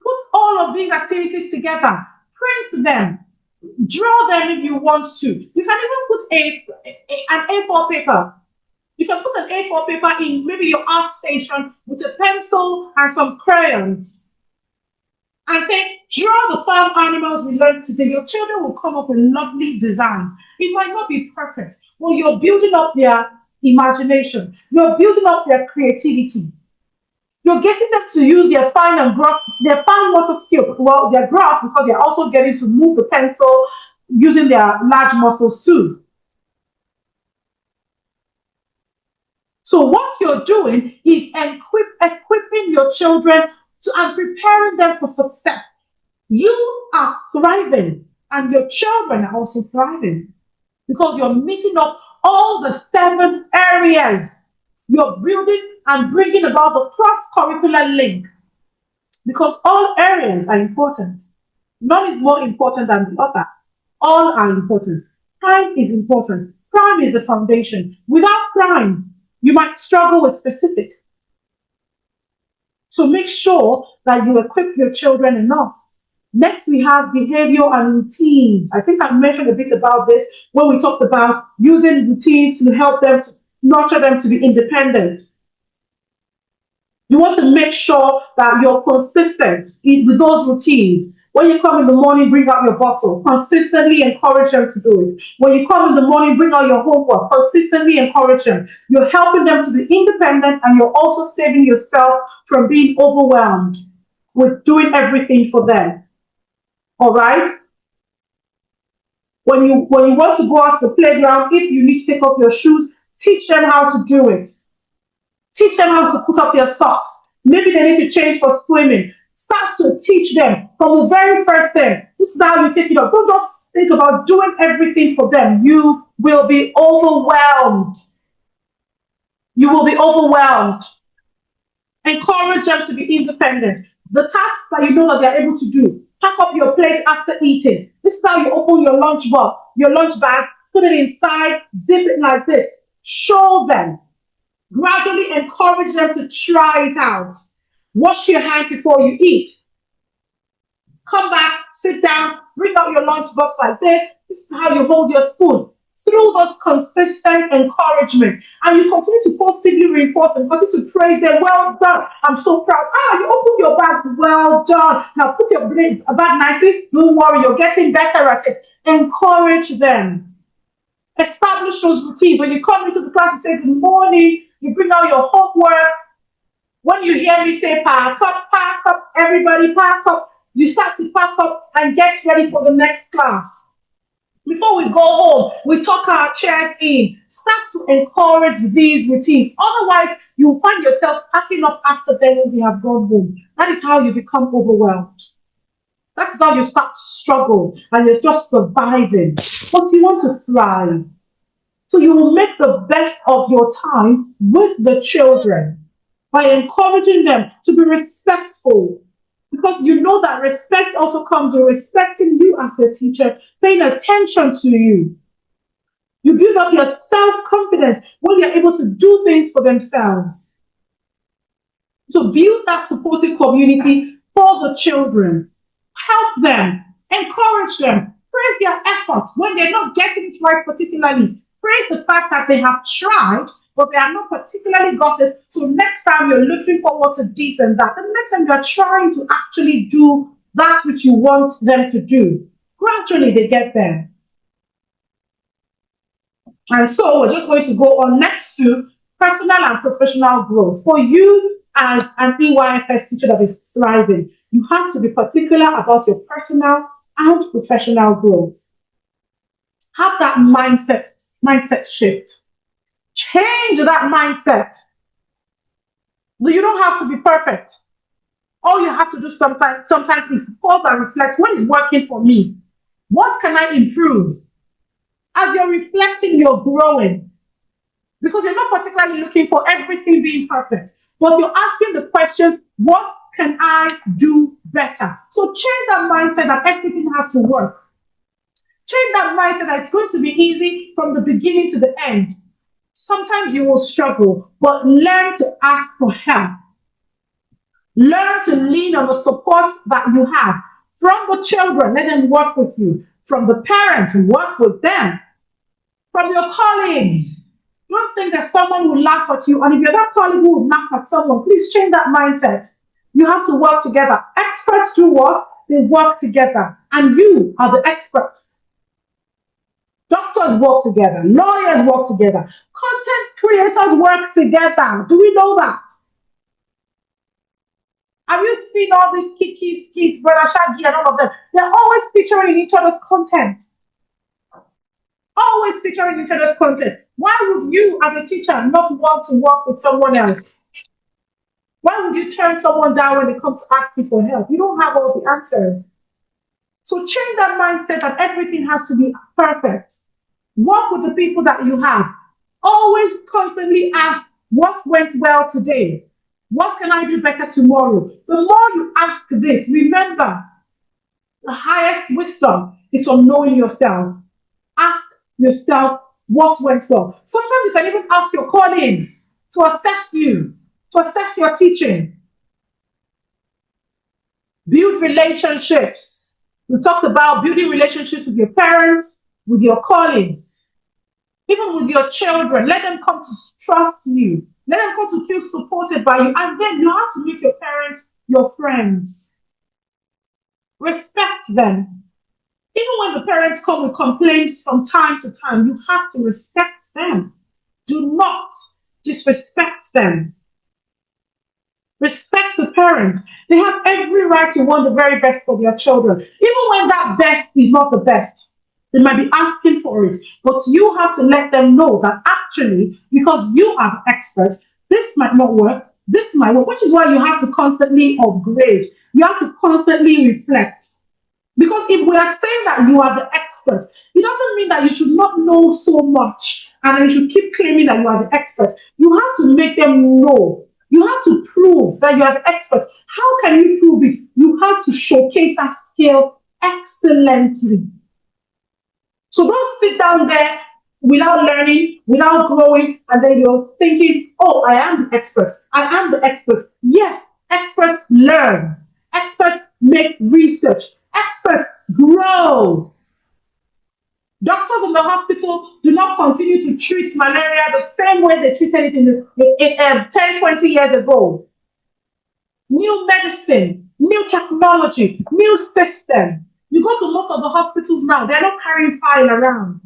Put all of these activities together. Print them. Draw them if you want to. You can even put an A4 paper. You can put an A4 paper in maybe your art station with a pencil and some crayons. And say, draw the farm animals we learned today. Your children will come up with lovely designs. It might not be perfect. Well, you're building up their imagination. You're building up their creativity. You're getting them to use their fine motor skill. Well, their gross, because they're also getting to move the pencil using their large muscles too. So what you're doing is equipping your children and preparing them for success. You are thriving and your children are also thriving because you're meeting up all the 7 areas. You're building and bringing about the cross-curricular link because all areas are important. None is more important than the other. All are important. Prime is important. Prime is the foundation. Without prime, you might struggle with specific. So make sure that you equip your children enough. Next, we have behavior and routines. I think I mentioned a bit about this when we talked about using routines to help them, to nurture them to be independent. You want to make sure that you're consistent with those routines. When you come in the morning, bring out your bottle. Consistently encourage them to do it. When you come in the morning, bring out your homework. Consistently encourage them. You're helping them to be independent, and you're also saving yourself from being overwhelmed with doing everything for them. All right? When you want to go out to the playground, if you need to take off your shoes, teach them how to do it. Teach them how to put up their socks. Maybe they need to change for swimming. Start to teach them from the very first thing. This is how you take it up. Don't just think about doing everything for them. You will be overwhelmed. You will be overwhelmed. Encourage them to be independent. The tasks that you know that they're able to do. Pack up your plate after eating. This is how you open your lunch bag, put it inside, zip it like this. Show them. Gradually encourage them to try it out. Wash your hands before you eat. Come back, sit down, bring out your lunch box like this. This is how you hold your spoon. Through those consistent encouragement, and you continue to positively reinforce them, continue to praise them. Well done. I'm so proud. You opened your bag. Well done. Now put your bag nicely. Don't worry, you're getting better at it. Encourage them. Establish those routines. When you come into the class, you say good morning. You bring out your homework. When you hear me say pack up, everybody pack up, you start to pack up and get ready for the next class. Before we go home, we tuck our chairs in. Start to encourage these routines. Otherwise, you'll find yourself packing up after them when we have gone home. That is how you become overwhelmed. That is how you start to struggle and you're just surviving. But you want to thrive. So you will make the best of your time with the children by encouraging them to be respectful. Because you know that respect also comes with respecting you as a teacher, paying attention to you. You build up your self-confidence when you're able to do things for themselves. So build that supportive community for the children. Help them, encourage them, praise their efforts when they're not getting it right particularly. Praise the fact that they have tried, but they have not particularly got it. So next time you're looking forward to this and that. The next time you're trying to actually do that which you want them to do. Gradually they get there. And so we're just going to go on next to personal and professional growth. For you as an EYFS teacher that is thriving, you have to be particular about your personal and professional growth. Have that mindset shift. Change that mindset. You don't have to be perfect. All you have to do sometimes is pause and reflect. What is working for me? What can I improve? As you're reflecting, you're growing. Because you're not particularly looking for everything being perfect, but you're asking the questions, what can I do better? So change that mindset that everything has to work. Change that mindset that it's going to be easy from the beginning to the end. Sometimes you will struggle, but learn to ask for help. Learn to lean on the support that you have. From the children, let them work with you. From the parents, work with them. From your colleagues. Don't think that someone will laugh at you. And if you're that colleague who would laugh at someone, please change that mindset. You have to work together. Experts do what? They work together. And you are the expert. Doctors work together. Lawyers work together. Content creators work together. Do we know that? Have you seen all these Kiki, Skits, Brother Shaggy, and all of them? They're always featuring each other's content. Always featuring each other's content. Why would you, as a teacher, not want to work with someone else? Why would you turn someone down when they come to ask you for help? You don't have all the answers. So change that mindset that everything has to be perfect. Work with the people that you have. Always constantly ask, what went well today? What can I do better tomorrow? The more you ask this, remember, The highest wisdom is from knowing yourself. Ask yourself what went well. Sometimes you can even ask your colleagues to assess you, to assess your teaching. Build relationships. We talked about building relationships with your parents, with your colleagues, even with your children. Let them come to trust you. Let them come to feel supported by you. And then you have to make your parents your friends. Respect them. Even when the parents come with complaints from time to time, you have to respect them. Do not disrespect them. Respect the parents. They have every right to want the very best for their children. Even when that best is not the best, they might be asking for it. But you have to let them know that actually, because you are the expert, this might not work, this might work, which is why you have to constantly upgrade. You have to constantly reflect. Because if we are saying that you are the expert, it doesn't mean that you should not know so much and then you should keep claiming that you are the expert. You have to make them know. You have to prove that you are the expert. How can you prove it? You have to showcase that skill excellently. So don't sit down there without learning, without growing, and then you're thinking, oh, I am the expert. I am the expert. Yes, experts learn. Experts make research. Experts grow. Doctors in the hospital do not continue to treat malaria the same way they treated it 10, 20 years ago. New medicine, new technology, new system. You go to most of the hospitals now, they're not carrying file around.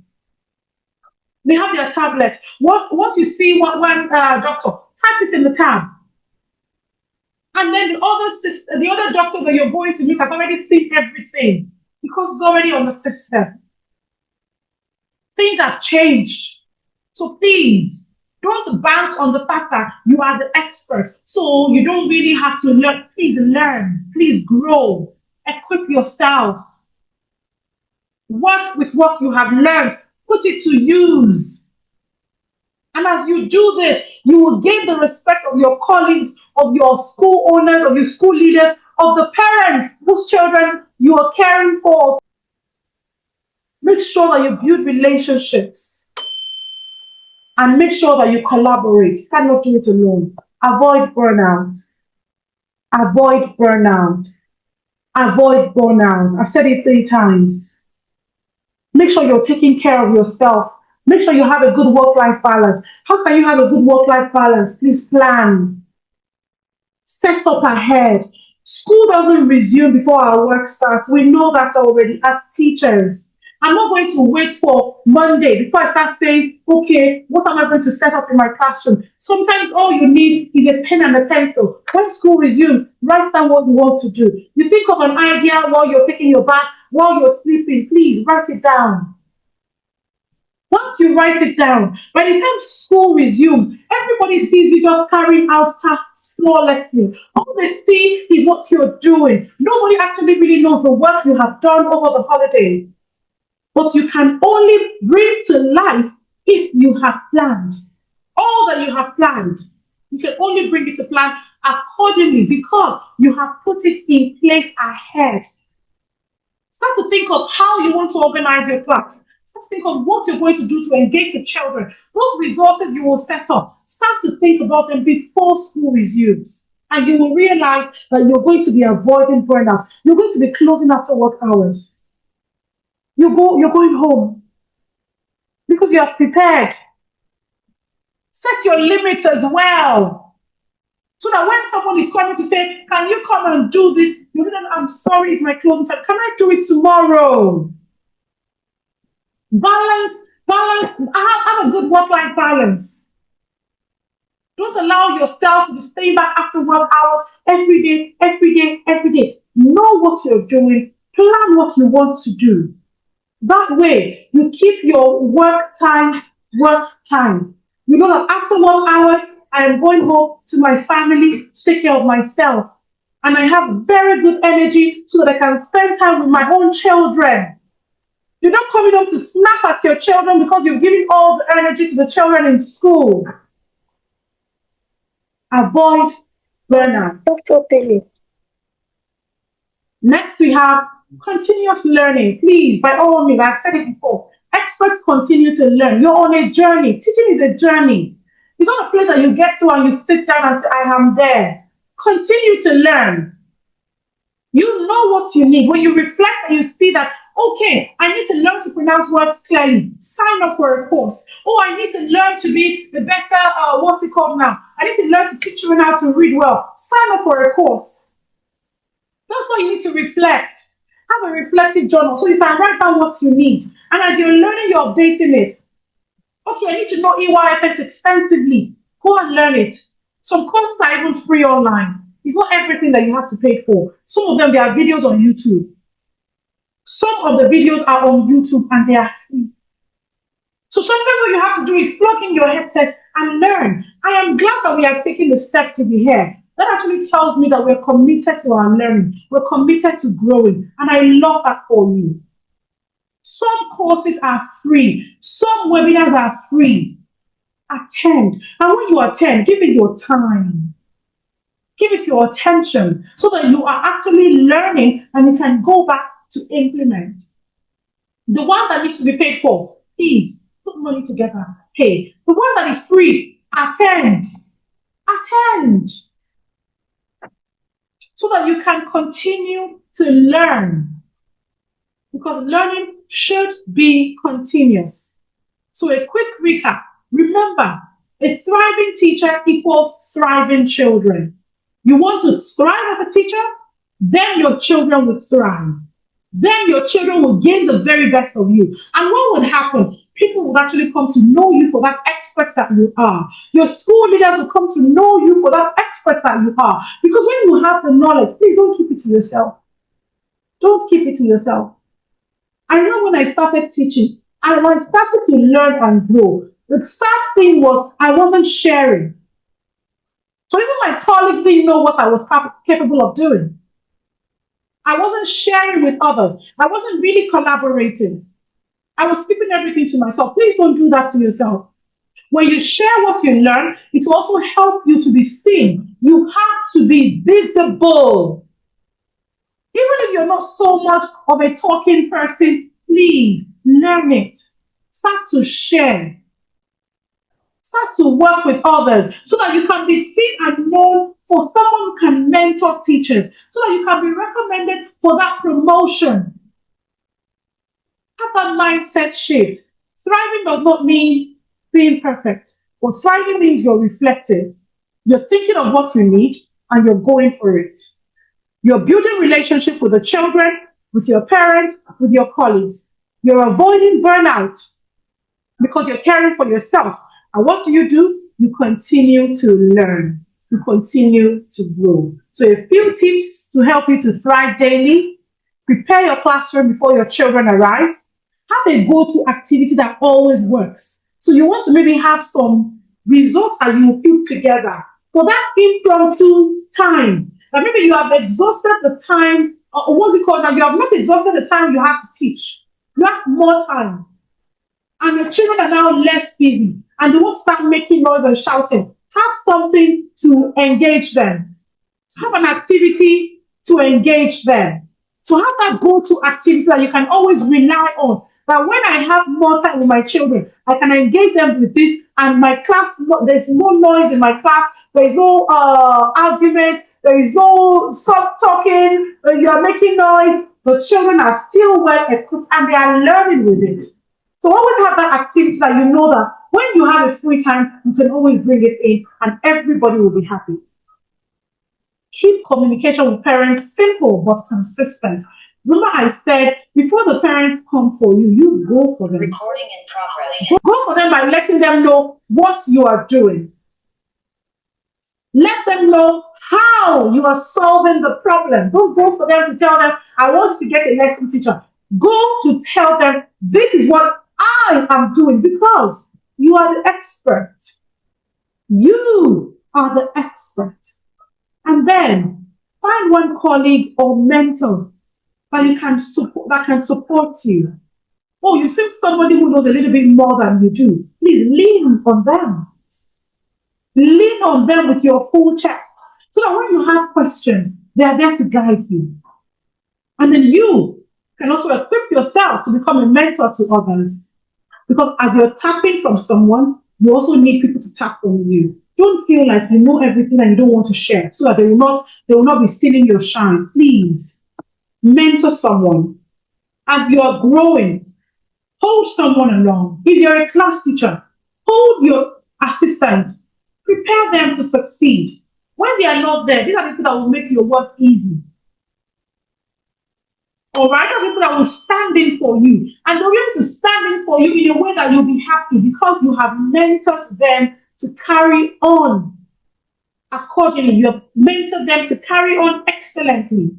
They have their tablets. What you see one doctor, type it in the tab. And then the other doctor that you're going to meet has already seen everything because it's already on the system. Things have changed. So please, don't bank on the fact that you are the expert. So you don't really have to learn. Please learn. Please grow. Equip yourself. Work with what you have learned. Put it to use. And as you do this, you will gain the respect of your colleagues, of your school owners, of your school leaders, of the parents whose children you are caring for. Make sure that you build relationships and make sure that you collaborate. You cannot do it alone. Avoid burnout. Avoid burnout. Avoid burnout. I've said it 3 times. Make sure you're taking care of yourself. Make sure you have a good work-life balance. How can you have a good work-life balance? Please plan. Set up ahead. School doesn't resume before our work starts. We know that already as teachers. I'm not going to wait for Monday before I start saying, okay, what am I going to set up in my classroom? Sometimes all you need is a pen and a pencil. When school resumes, write down what you want to do. You think of an idea while you're taking your bath, while you're sleeping, please write it down. Once you write it down, by the time school resumes, everybody sees you just carrying out tasks flawlessly. All they see is what you're doing. Nobody actually really knows the work you have done over the holiday. But you can only bring to life if you have planned. All that you have planned, you can only bring it to plan accordingly because you have put it in place ahead. Start to think of how you want to organize your class. Start to think of what you're going to do to engage the children. Those resources you will set up, start to think about them before school resumes. And you will realize that you're going to be avoiding burnout. You're going to be closing after work hours. You're going home because you are prepared. Set your limits as well. So that when someone is coming to say, can you come and do this? You know, I'm sorry, it's my closing time. Can I do it tomorrow? Balance. Have a good work-life balance. Don't allow yourself to be staying back after work hours every day. Know what you're doing. Plan what you want to do. That way, you keep your work time. You know that after work hours, I am going home to my family to take care of myself. And I have very good energy so that I can spend time with my own children. You're not coming home to snap at your children because you're giving all the energy to the children in school. Avoid burnout. Next, we have Continuous learning, please, by all means. I've said it before. Experts continue to learn. You're on a journey. Teaching is a journey. It's not a place that you get to and you sit down and say, I am there. Continue to learn. You know what you need. When you reflect and you see that, okay, I need to learn to pronounce words clearly. Sign up for a course. Oh, I need to learn to be the better, what's it called now? I need to learn to teach children how to read well. Sign up for a course. That's why you need to reflect. Have a reflective journal so you can write down what you need. And as you're learning, you're updating it. Okay, I need to know EYFS extensively. Go and learn it. Some courses are even free online. It's not everything that you have to pay for. Some of them, there are videos on YouTube. Some of the videos are on YouTube and they are free. So sometimes what you have to do is plug in your headset and learn. I am glad that we have taken the step to be here. That actually tells me that we're committed to our learning. We're committed to growing. And I love that for you. Some courses are free. Some webinars are free. Attend. And when you attend, give it your time. Give it your attention so that you are actually learning and you can go back to implement. The one that needs to be paid for, please put money together, pay. The one that is free, attend. Attend. So that you can continue to learn. Because learning should be continuous. So a quick recap. Remember, a thriving teacher equals thriving children. You want to thrive as a teacher? Then your children will thrive. Then your children will gain the very best of you. And what would happen? People will actually come to know you for that expert that you are. Your school leaders will come to know you for that expert that you are. Because when you have the knowledge, please don't keep it to yourself. Don't keep it to yourself. I know when I started teaching, and I started to learn and grow, the sad thing was I wasn't sharing. So even my colleagues didn't know what I was capable of doing. I wasn't sharing with others. I wasn't really collaborating. I was keeping everything to myself. Please don't do that to yourself. When you share what you learn, it will also help you to be seen. You have to be visible. Even if you're not so much of a talking person, please learn it. Start to share. Start to work with others so that you can be seen and known for someone who can mentor teachers, so that you can be recommended for that promotion. Have that mindset shift. Thriving does not mean being perfect, but thriving means you're reflective. You're thinking of what you need and you're going for it. You're building relationship with the children, with your parents, with your colleagues. You're avoiding burnout because you're caring for yourself. And what do? You continue to learn. You continue to grow. So a few tips to help you to thrive daily. Prepare your classroom before your children arrive. Have a go-to activity that always works. So you want to maybe have some results that you put together for that impromptu time. That maybe you have exhausted the time, or what's it called now? You have not exhausted the time you have to teach. You have more time. And your children are now less busy. And they won't start making noise and shouting. Have something to engage them. Have an activity to engage them. So have that go-to activity that you can always rely on. That when I have more time with my children, I can engage them with this. And my class, there's no noise in my class. There is no argument. There is no stop talking. You are making noise. The children are still well equipped and they are learning with it. So always have that activity that you know that when you have a free time, you can always bring it in and everybody will be happy. Keep communication with parents simple but consistent. Remember I said, before the parents come for you, you go for them. Recording in progress. Go for them by letting them know what you are doing. Let them know how you are solving the problem. Don't go for them to tell them, I want to get a lesson teacher. Go to tell them, this is what I am doing, because you are the expert. You are the expert. And then find one colleague or mentor that you can support, that can support you. Oh, you've seen somebody who knows a little bit more than you do. Please lean on them. Lean on them with your full chest, so that when you have questions, they are there to guide you. And then you You can also equip yourself to become a mentor to others. Because as you're tapping from someone, you also need people to tap from you. Don't feel like you know everything and you don't want to share, so that they will not be stealing your shine. Please mentor someone. As you are growing, hold someone along. If you're a class teacher, hold your assistant. Prepare them to succeed. When they are not there, these are the people that will make your work easy. All right, those are people that will stand in for you. And they'll be able to stand in for you in a way that you'll be happy because you have mentored them to carry on accordingly. You have mentored them to carry on excellently.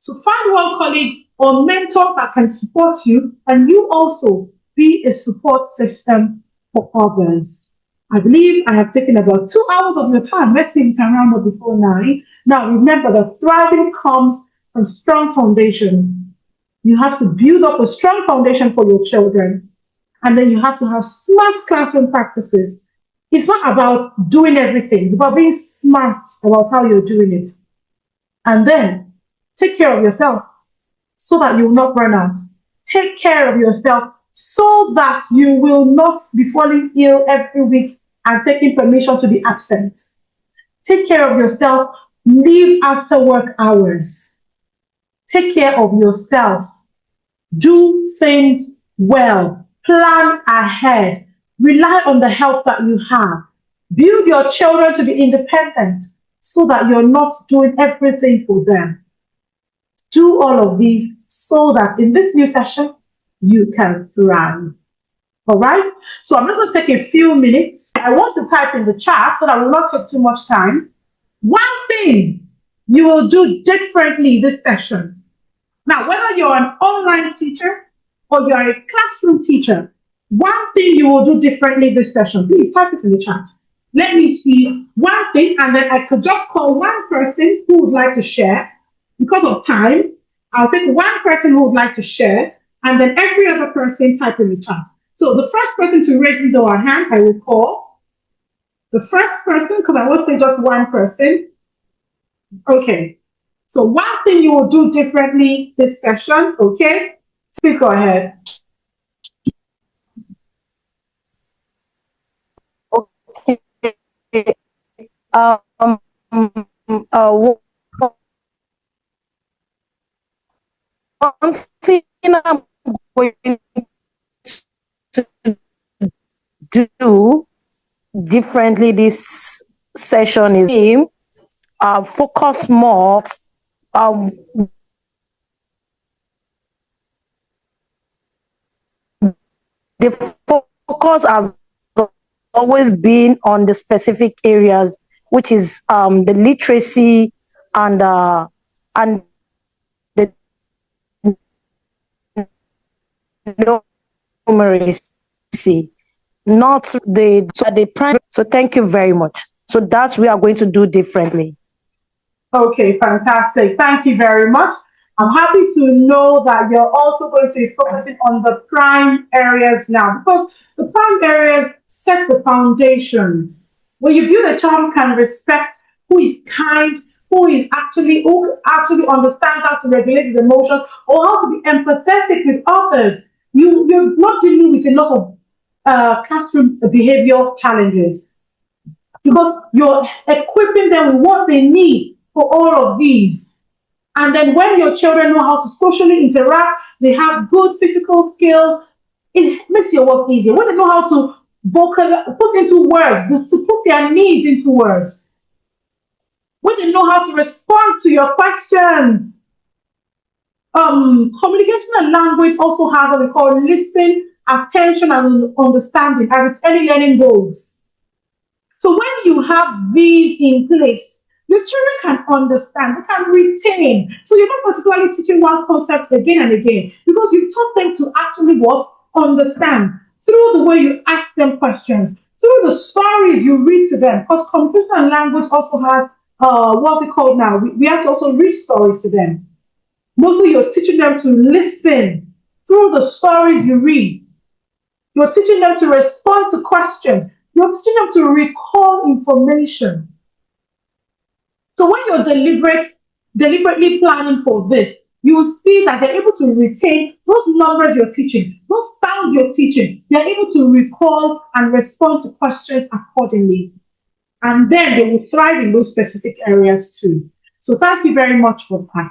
So find one colleague or mentor that can support you, and you also be a support system for others. I believe I have taken about 2 hours of your time. Let's see if we can round up before 9. Now, remember that thriving comes from strong foundation. You have to build up a strong foundation for your children, and then you have to have smart classroom practices. It's not about doing everything. It's about being smart about how you're doing it. And then take care of yourself so that you will not burn out. Take care of yourself so that you will not be falling ill every week and taking permission to be absent. Take care of yourself. Leave after work hours. Take care of yourself. Do things well. Plan ahead. Rely on the help that you have. Build your children to be independent so that you're not doing everything for them. Do all of these so that in this new session, you can thrive. All right? So I'm just going to take a few minutes. I want to type in the chat so that will not take too much time. One thing you will do differently this session. Now, whether you're an online teacher or you're a classroom teacher, one thing you will do differently this session. Please type it in the chat. Let me see one thing, and then I could just call one person who would like to share. Because of time, I'll take one person who would like to share, and then every other person type in the chat. So the first person to raise his or her hand, I will call. The first person, because I won't say just one person. Okay. So one thing you will do differently this session, okay? Please go ahead. Okay. One thing I'm going to do differently this session is focus more. The focus has always been on the specific areas, which is the literacy and the numeracy, not the primary. So thank you very much. So that's what we are going to do differently. Okay, fantastic. Thank you very much. I'm happy to know that you're also going to be focusing on the prime areas now, because the prime areas set the foundation. When you build a child who can respect, who is kind, who actually understands how to regulate his emotions or how to be empathetic with others, you're not dealing with a lot of classroom behavior challenges, because you're equipping them with what they need for all of these. And then when your children know how to socially interact, they have good physical skills, it makes your work easier. When they know how to put into words, to put their needs into words, when they know how to respond to your questions. Communication and language also has what we call listen, attention, and understanding as its early learning goals. So when you have these in place, your children can understand, they can retain. So you're not particularly teaching one concept again and again, because you've taught them to actually what? Understand through the way you ask them questions, through the stories you read to them, because communication and language also has, what's it called now? We have to also read stories to them. Mostly you're teaching them to listen through the stories you read. You're teaching them to respond to questions. You're teaching them to recall information. So when you're deliberately planning for this, you will see that they're able to retain those numbers you're teaching, those sounds you're teaching. They're able to recall and respond to questions accordingly. And then they will thrive in those specific areas too. So thank you very much for that.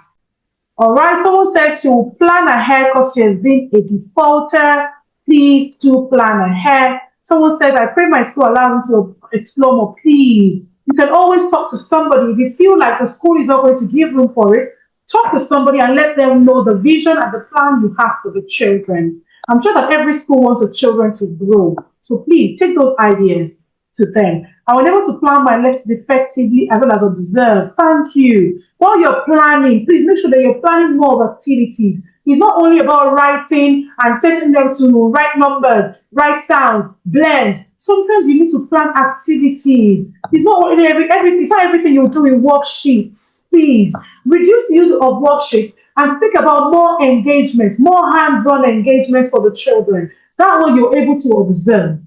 All right, someone says she will plan ahead because she has been a defaulter. Please do plan ahead. Someone said, I pray my school allow me to explore more. Please. You can always talk to somebody. If you feel like the school is not going to give room for it, talk to somebody and let them know the vision and the plan you have for the children. I'm sure that every school wants the children to grow. So please take those ideas to them. I was able to plan my lessons effectively as well as observe. Thank you. While you're planning, please make sure that you're planning more activities. It's not only about writing and taking them to write numbers, write sounds, blend. Sometimes you need to plan activities. It's not only it's not everything you do in worksheets. Please reduce the use of worksheets and think about more engagement, more hands-on engagement for the children. That way you're able to observe.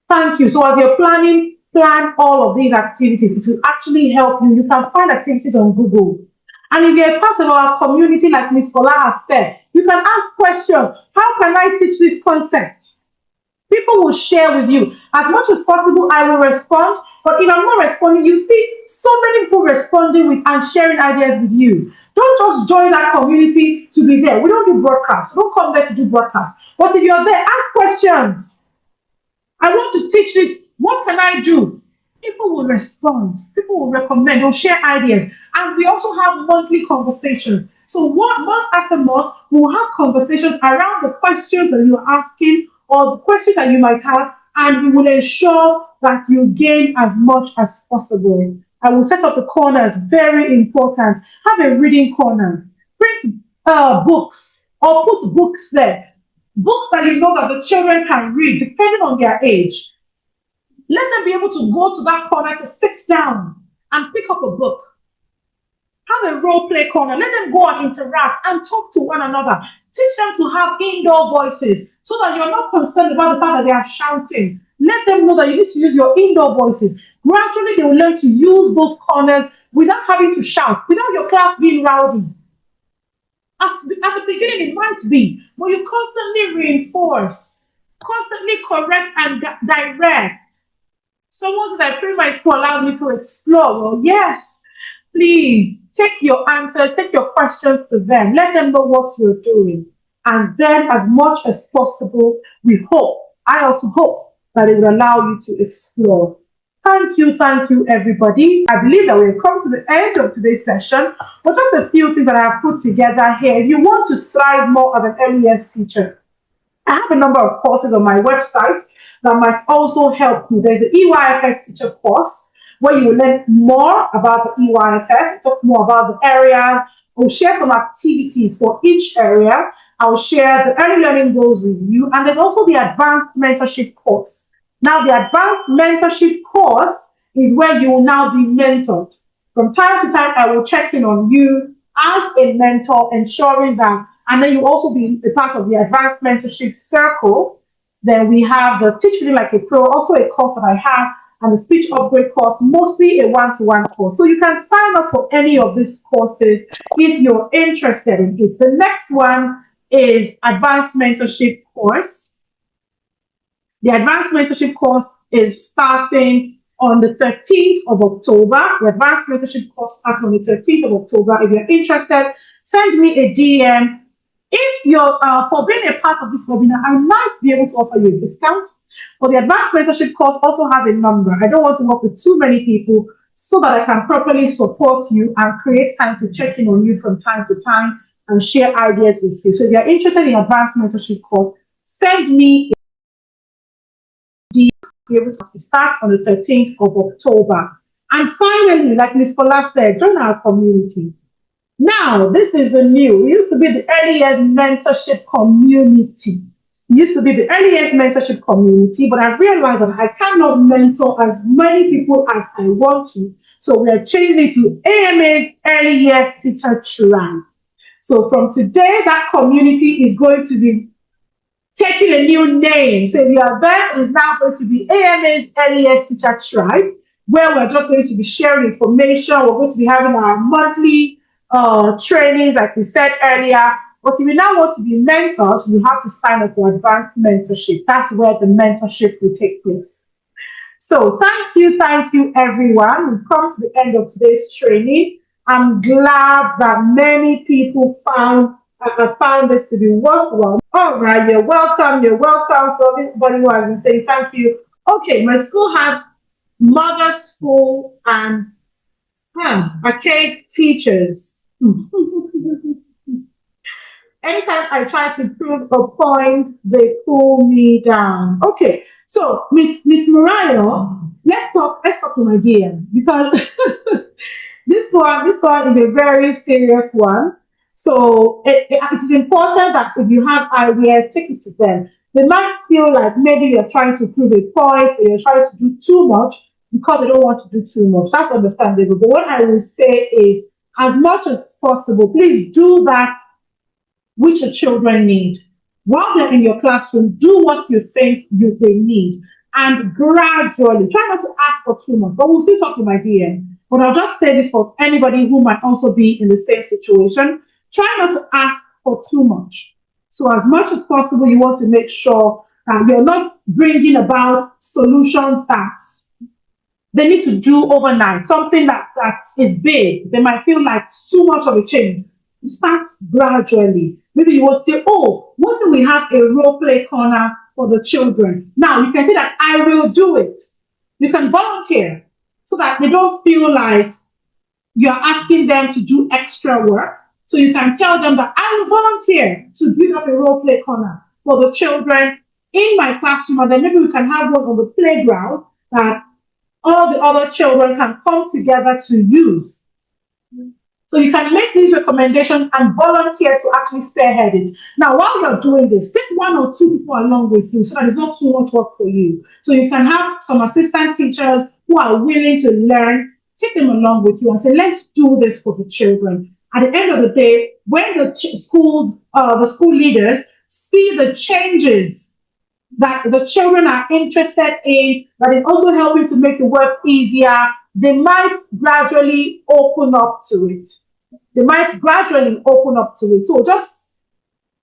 Thank you. So as you're planning, plan all of these activities. It will actually help you. You can find activities on Google. And if you're a part of our community, like Ms. Fola has said, you can ask questions. How can I teach this concept? People will share with you. As much as possible, I will respond. But if I'm not responding, you see so many people responding with and sharing ideas with you. Don't just join that community to be there. We don't do broadcasts. We don't come there to do broadcasts. But if you're there, ask questions. I want to teach this. What can I do? People will respond. People will recommend. They'll share ideas. And we also have monthly conversations. So month after month, we'll have conversations around the questions that you're asking or the questions that you might have, and we will ensure that you gain as much as possible. I will set up the corners. Very important. Have a reading corner. Print books or put books there. Books that you know that the children can read depending on their age. Let them be able to go to that corner to sit down and pick up a book. Have a role play corner. Let them go and interact and talk to one another. Teach them to have indoor voices so that you're not concerned about the fact that they are shouting. Let them know that you need to use your indoor voices. Gradually, they will learn to use those corners without having to shout, without your class being rowdy. At the beginning, it might be, but you constantly reinforce, constantly correct and direct. Someone says, I pray my school allows me to explore. Well, yes, please take your answers, take your questions to them. Let them know what you're doing. And then as much as possible, I also hope that it will allow you to explore. Thank you, everybody. I believe that we've come to the end of today's session, but just a few things that I have put together here. If you want to thrive more as an early years teacher, I have a number of courses on my website that might also help you. There's an EYFS teacher course where you will learn more about the EYFS, we'll talk more about the areas, we'll share some activities for each area, I'll share the early learning goals with you, and there's also the advanced mentorship course. Now, the advanced mentorship course is where you will now be mentored. From time to time, I will check in on you as a mentor, ensuring that, and then you also be a part of the advanced mentorship circle. Then we have the Teach Reading Like a Pro, also a course that I have, and the speech upgrade course, mostly a one-to-one course. So you can sign up for any of these courses if you're interested in it. The next one is advanced mentorship course. The advanced mentorship course is starting on the 13th of October. The advanced mentorship course starts on the 13th of October. If you're interested, send me a DM. If you're for being a part of this webinar, I might be able to offer you a discount. But the advanced mentorship course also has a number. I don't want to work with too many people so that I can properly support you and create time to check in on you from time to time and share ideas with you. So if you're interested in advanced mentorship course, send me it starts on the 13th of October. And finally, like Ms. Fola said, join our community. Now, this is the new. It used to be the early years mentorship community. It used to be the early years mentorship community, but I've realized that I cannot mentor as many people as I want to. So we are changing it to AMA's Early Years Teacher Tribe. So from today, that community is going to be taking a new name. So if you are there, it is now going to be AMA's Early Years Teacher Tribe, where we're just going to be sharing information. We're going to be having our monthly trainings, like we said earlier. But if you now want to be mentored, you have to sign up for advanced mentorship. That's where the mentorship will take place. So thank you, everyone. We've come to the end of today's training. I'm glad that many people found this to be worthwhile. All right, you're welcome. You're welcome to everybody who has been saying thank you. Okay, my school has mother school and archaic teachers. Anytime I try to prove a point, they pull me down. Okay, so Miss Mariah, let's talk to my dear, because this one is a very serious one. So it is important that if you have ideas, take it to them. They might feel like maybe you're trying to prove a point or you're trying to do too much because they don't want to do too much. That's understandable. But what I will say is, as much as possible, please do that which your children need. While they're in your classroom, do what you think they need. And gradually, try not to ask for too much. But we'll still talk to my dear. But I'll just say this for anybody who might also be in the same situation. Try not to ask for too much. So as much as possible, you want to make sure that you're not bringing about solutions that they need to do overnight, something that is big. They might feel like too much of a change. You start gradually. Maybe you would say, oh, what if we have a role play corner for the children? Now you can say that I will do it. You can volunteer so that they don't feel like you're asking them to do extra work. So you can tell them that I will volunteer to build up a role play corner for the children in my classroom, and then maybe we can have one on the playground that all the other children can come together to use. So you can make these recommendations and volunteer to actually spearhead it. Now, while you're doing this, take one or two people along with you so that it's not too much work for you. So you can have some assistant teachers who are willing to learn, take them along with you and say, let's do this for the children. At the end of the day, when the school leaders see the changes that the children are interested in, that is also helping to make the work easier, they might gradually open up to it. So just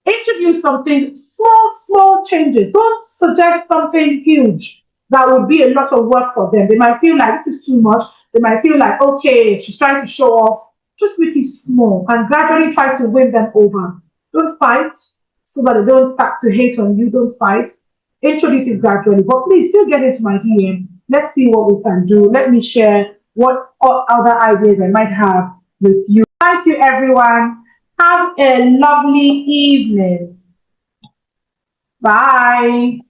introduce some things, small changes. Don't suggest something huge that would be a lot of work for them. They might feel like this is too much. They might feel like, okay, she's trying to show off. Just make it small and gradually try to win them over. Don't fight so that they don't start to hate on you. Don't fight. Introduce it gradually. But please still get into my DM. Let's see what we can do. Let me share what other ideas I might have with you. Thank you, everyone. Have a lovely evening. Bye.